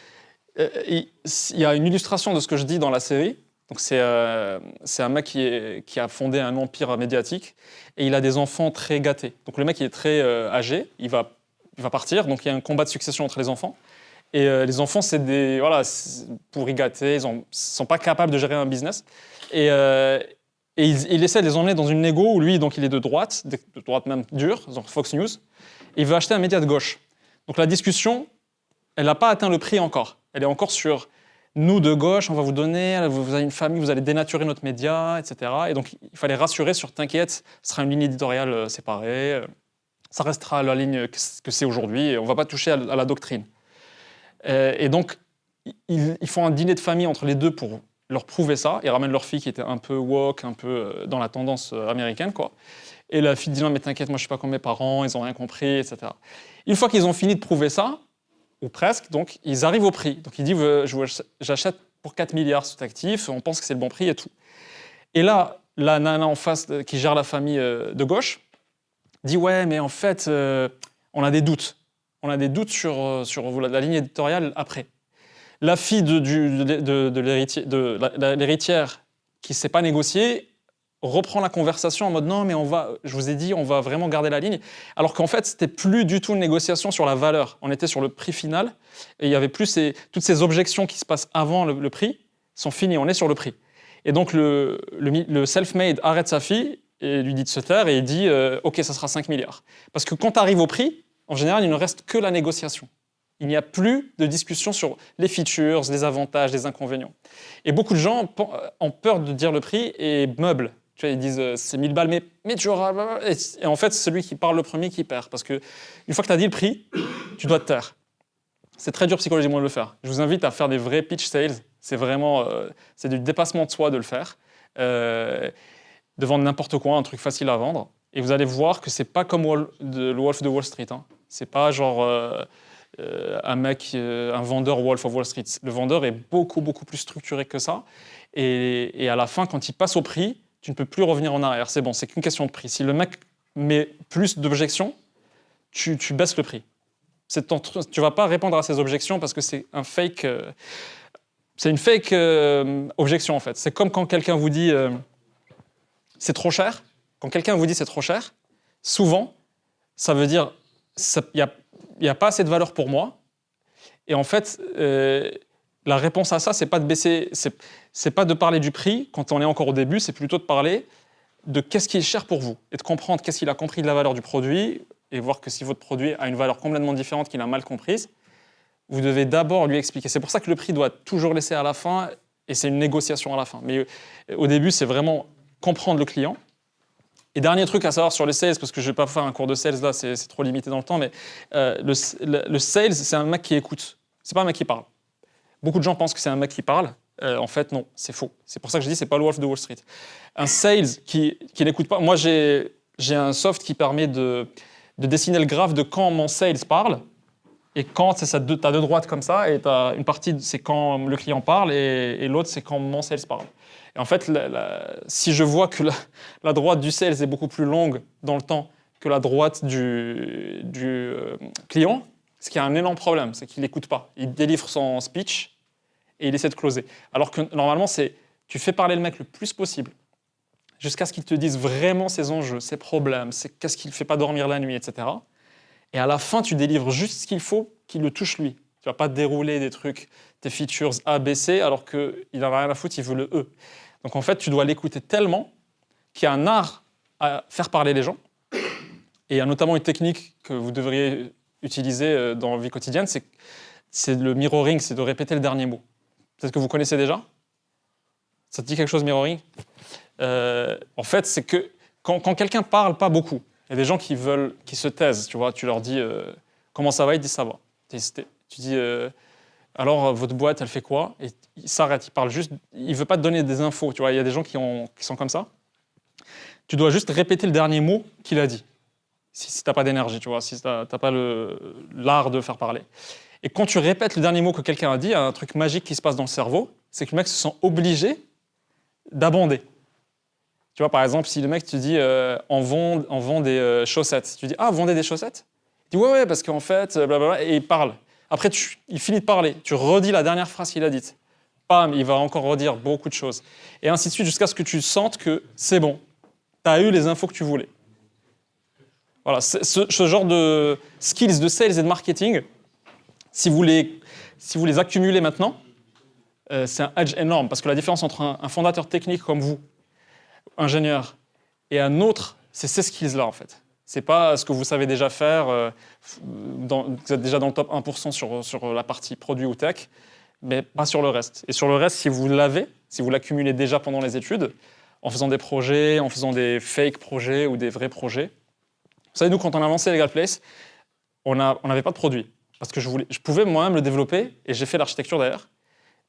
A: il y a une illustration de ce que je dis dans la série. Donc c'est un mec qui a fondé un empire médiatique et il a des enfants très gâtés. Donc le mec il est très âgé, il va partir, donc il y a un combat de succession entre les enfants. Et les enfants, c'est pourri gâtés, ils ne sont pas capables de gérer un business. Et il essaie de les emmener dans une négo où lui, donc, il est de droite même dure, genre Fox News. Et il veut acheter un média de gauche. Donc la discussion, elle n'a pas atteint le prix encore. Elle est encore sur nous de gauche, on va vous donner, vous avez une famille, vous allez dénaturer notre média, etc. Et donc il fallait rassurer sur t'inquiète, ce sera une ligne éditoriale séparée, ça restera la ligne que c'est aujourd'hui, et on ne va pas toucher à la doctrine. Et donc ils font un dîner de famille entre les deux pour leur prouver ça. Ils ramènent leur fille qui était un peu woke, un peu dans la tendance américaine, quoi. Et la fille dit non mais t'inquiète, moi je suis pas comme mes parents, ils ont rien compris, etc. Une fois qu'ils ont fini de prouver ça, ou presque, donc ils arrivent au prix. Donc il dit j'achète pour 4 milliards cet actif, on pense que c'est le bon prix et tout. Et là, la nana en face qui gère la famille de gauche dit ouais mais en fait on a des doutes. On a des doutes sur la ligne éditoriale après. La fille de l'héritière qui ne sait pas négocier reprend la conversation en mode non mais je vous ai dit on va vraiment garder la ligne, alors qu'en fait c'était plus du tout une négociation sur la valeur, on était sur le prix final et il y avait plus toutes ces objections qui se passent avant le prix sont finies, on est sur le prix. Et donc le self-made arrête sa fille et lui dit de se taire et il dit ok ça sera 5 milliards. Parce que quand tu arrives au prix, en général il ne reste que la négociation. Il n'y a plus de discussion sur les features, les avantages, les inconvénients. Et beaucoup de gens ont peur de dire le prix et meublent. Tu vois, ils disent c'est 1000 balles, mais tu auras. Et en fait, c'est celui qui parle le premier qui perd. Parce qu'une fois que tu as dit le prix, tu dois te taire. C'est très dur psychologiquement de le faire. Je vous invite à faire des vrais pitch sales. C'est vraiment c'est du dépassement de soi de le faire. De vendre n'importe quoi, un truc facile à vendre. Et vous allez voir que c'est pas comme le Wolf de Wall Street. Hein. C'est pas genre un vendeur Wolf of Wall Street. Le vendeur est beaucoup, beaucoup plus structuré que ça. Et à la fin, quand il passe au prix, tu ne peux plus revenir en arrière. C'est bon, c'est qu'une question de prix. Si le mec met plus d'objections, tu baisses le prix. Tu ne vas pas répondre à ces objections parce que c'est un fake. C'est une fake objection en fait. C'est comme quand quelqu'un vous dit c'est trop cher. Quand quelqu'un vous dit c'est trop cher, souvent, ça veut dire il n'y a pas assez de valeur pour moi. Et en fait, la réponse à ça, c'est pas de baisser, c'est pas de parler du prix quand on est encore au début, c'est plutôt de parler de qu'est-ce qui est cher pour vous et de comprendre qu'est-ce qu'il a compris de la valeur du produit et voir que si votre produit a une valeur complètement différente qu'il a mal comprise, vous devez d'abord lui expliquer. C'est pour ça que le prix doit toujours laisser à la fin et c'est une négociation à la fin. Mais au début, c'est vraiment comprendre le client. Et dernier truc à savoir sur les sales, parce que je ne vais pas faire un cours de sales là, c'est trop limité dans le temps, mais le sales, c'est un mec qui écoute. C'est pas un mec qui parle. Beaucoup de gens pensent que c'est un mec qui parle. En fait, non, c'est faux. C'est pour ça que je dis c'est pas le Wolf de Wall Street. Un sales qui n'écoute pas. Moi, j'ai un soft qui permet de dessiner le graphe de quand mon sales parle et quand tu as deux droites comme ça et t'as une partie c'est quand le client parle et l'autre c'est quand mon sales parle. Et en fait, si je vois que la droite du sales est beaucoup plus longue dans le temps que la droite du client, ce qui a un énorme problème, c'est qu'il n'écoute pas. Il délivre son speech et il essaie de closer. Alors que normalement, tu fais parler le mec le plus possible jusqu'à ce qu'il te dise vraiment ses enjeux, ses problèmes, qu'est-ce qu'il ne fait pas dormir la nuit, etc. Et à la fin, tu délivres juste ce qu'il faut qu'il le touche lui. Tu ne vas pas dérouler des trucs, des features A, B, C, alors qu'il n'en a rien à foutre, il veut le E. Donc en fait, tu dois l'écouter tellement qu'il y a un art à faire parler les gens. Et il y a notamment une technique que vous devriez utiliser dans la vie quotidienne, c'est le mirroring, c'est de répéter le dernier mot. Peut-être que vous connaissez déjà. Ça te dit quelque chose, mirroring? En fait, c'est que quand quelqu'un parle pas beaucoup, il y a des gens qui se taisent, tu vois, tu leur dis comment ça va, ils disent ça va. Tu dis alors votre boîte, elle fait quoi? Et il s'arrête, il parle juste, il veut pas te donner des infos, tu vois, il y a des gens qui sont comme ça. Tu dois juste répéter le dernier mot qu'il a dit, si t'as pas d'énergie, tu vois, si t'as pas l'art de faire parler. Et quand tu répètes le dernier mot que quelqu'un a dit, il y a un truc magique qui se passe dans le cerveau, c'est que le mec se sent obligé d'abonder. Tu vois, par exemple, si le mec te dit on vend des chaussettes, tu dis ah, vous vendez des chaussettes? Il dit ouais, parce qu'en fait, blablabla, et il parle. Après, il finit de parler, tu redis la dernière phrase qu'il a dite. Bam, il va encore redire beaucoup de choses. Et ainsi de suite, jusqu'à ce que tu sentes que c'est bon, tu as eu les infos que tu voulais. Voilà, ce genre de skills de sales et de marketing, si vous les accumulez maintenant, c'est un edge énorme, parce que la différence entre un fondateur technique comme vous, ingénieur, et un autre, c'est ces skills-là en fait. C'est pas ce que vous savez déjà faire, vous êtes déjà dans le top 1% sur la partie produit ou tech, mais pas sur le reste. Et sur le reste, si vous l'avez, si vous l'accumulez déjà pendant les études, en faisant des projets, en faisant des fake projets ou des vrais projets. Vous savez, nous, quand on a lancé Legal Place, on n'avait pas de produit. Parce que je pouvais moi-même le développer, et j'ai fait l'architecture d'ailleurs,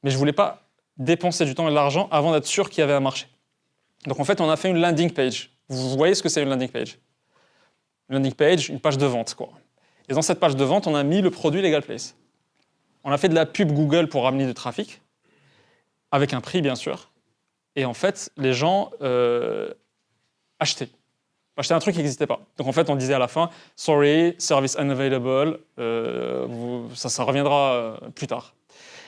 A: mais je ne voulais pas dépenser du temps et de l'argent avant d'être sûr qu'il y avait un marché. Donc en fait, on a fait une landing page. Vous voyez ce que c'est une landing page? Une landing page, une page de vente, quoi. Et dans cette page de vente, on a mis le produit Legal Place. On a fait de la pub Google pour ramener du trafic, avec un prix, bien sûr. Et en fait, les gens achetaient un truc qui n'existait pas. Donc en fait, on disait à la fin, sorry, service unavailable, ça reviendra plus tard.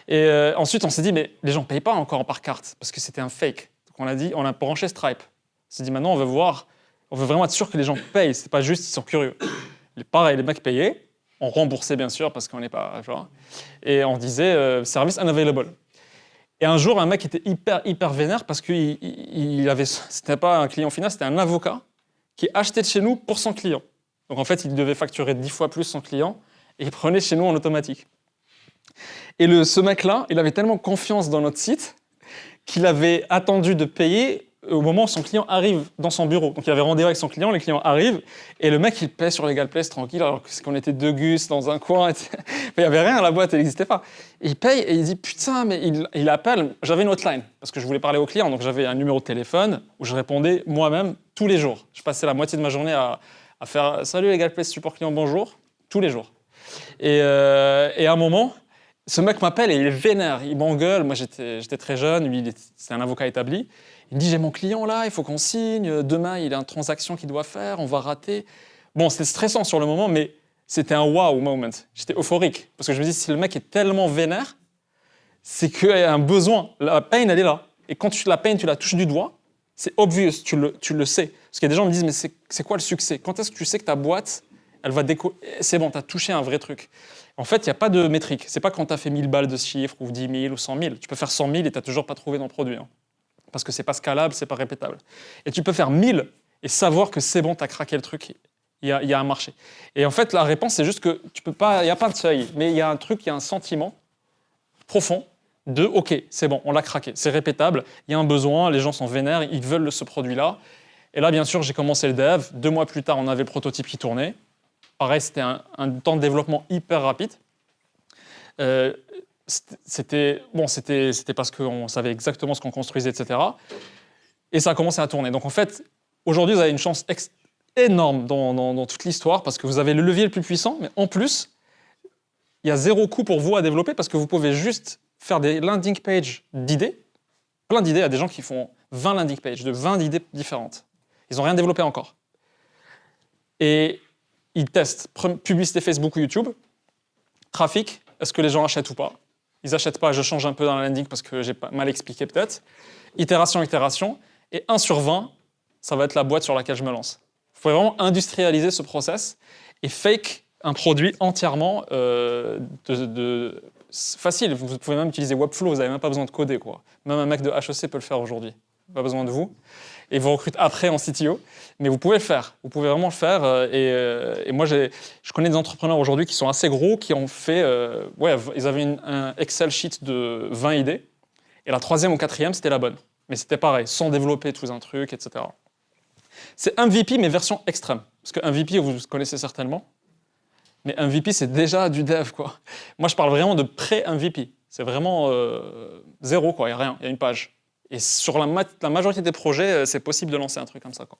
A: Et ensuite, on s'est dit, mais les gens ne payent pas encore par carte, parce que c'était un fake. Donc on a branché Stripe. On s'est dit, maintenant, on veut vraiment être sûr que les gens payent, c'est pas juste, ils sont curieux. Pareil, les mecs payaient, on remboursait bien sûr, parce qu'on n'est pas, genre, et on disait, service unavailable. Et un jour, un mec était hyper vénère, parce que c'était pas un client final, c'était un avocat, qui achetait de chez nous pour son client. Donc en fait, il devait facturer 10 fois plus son client, et il prenait chez nous en automatique. Et ce mec-là, il avait tellement confiance dans notre site qu'il avait attendu de payer au moment où son client arrive dans son bureau. Donc il avait rendez-vous avec son client, les clients arrivent, et le mec, il paie sur Legal Place tranquille, alors qu'on était deux gus dans un coin. Il n'y avait rien, la boîte, elle n'existait pas. Et il paye, et il dit, putain, mais il appelle. J'avais une hotline, parce que je voulais parler au client, donc j'avais un numéro de téléphone où je répondais moi-même tous les jours. Je passais la moitié de ma journée à faire « Salut Legal Place, support client, bonjour », tous les jours. Et à un moment, ce mec m'appelle et il est vénère, il m'engueule. Moi, j'étais très jeune, lui, c'est un avocat établi. Il me dit, j'ai mon client là, il faut qu'on signe, demain, il a une transaction qu'il doit faire, on va rater. Bon, c'était stressant sur le moment, mais c'était un wow moment. J'étais euphorique, parce que je me dis, si le mec est tellement vénère, c'est qu'il y a un besoin. La peine, elle est là. Et quand la peine, tu la touches du doigt, c'est obvious, tu le sais. Parce qu'il y a des gens qui me disent, mais c'est quoi le succès? Quand est-ce que tu sais que ta boîte, elle va c'est bon, tu as touché un vrai truc. En fait, il n'y a pas de métrique. C'est pas quand tu as fait 1000 balles de chiffre ou 10 000 ou 100 000. Tu peux faire 100 000 et tu n'as toujours pas trouvé ton produit. Hein. Parce que c'est pas scalable, c'est pas répétable. Et tu peux faire 1000 et savoir que c'est bon, tu as craqué le truc. Il y a un marché. Et en fait, la réponse, c'est juste que tu peux pas, il n'y a pas de seuil, mais il y a un truc, il y a un sentiment profond de OK, c'est bon, on l'a craqué, c'est répétable, il y a un besoin, les gens sont vénères, ils veulent ce produit-là. Et là, bien sûr, j'ai commencé le dev. 2 mois plus tard, on avait le prototype qui tournait. Pareil, c'était un temps de développement hyper rapide. C'était parce qu'on savait exactement ce qu'on construisait, etc. Et ça a commencé à tourner. Donc en fait, aujourd'hui, vous avez une chance énorme dans toute l'histoire parce que vous avez le levier le plus puissant, mais en plus, il y a 0 coût pour vous à développer parce que vous pouvez juste faire des landing pages d'idées. Plein d'idées, il y a des gens qui font 20 landing pages de 20 idées différentes. Ils n'ont rien développé encore. Et ils testent publicité Facebook ou YouTube, trafic, est-ce que les gens achètent ou pas? Ils n'achètent pas, je change un peu dans la landing parce que j'ai mal expliqué peut-être. Itération, et 1 sur 20, ça va être la boîte sur laquelle je me lance. Vous pouvez vraiment industrialiser ce process et fake un produit entièrement facile. Vous pouvez même utiliser Webflow, vous n'avez même pas besoin de coder, quoi. Même un mec de HEC peut le faire aujourd'hui. Pas besoin de vous. Et vous recrutez après en CTO. Mais vous pouvez le faire. Vous pouvez vraiment le faire. Et moi, je connais des entrepreneurs aujourd'hui qui sont assez gros, qui ont fait... ils avaient un Excel sheet de 20 idées. Et la 3e ou 4e, c'était la bonne. Mais c'était pareil, sans développer tout un truc, etc. C'est MVP, mais version extrême. Parce que MVP, vous connaissez certainement. Mais MVP, c'est déjà du dev, quoi. Moi, je parle vraiment de pré-MVP. C'est vraiment zéro, quoi. Il n'y a rien, il y a une page. Et sur la majorité des projets, c'est possible de lancer un truc comme ça, quoi.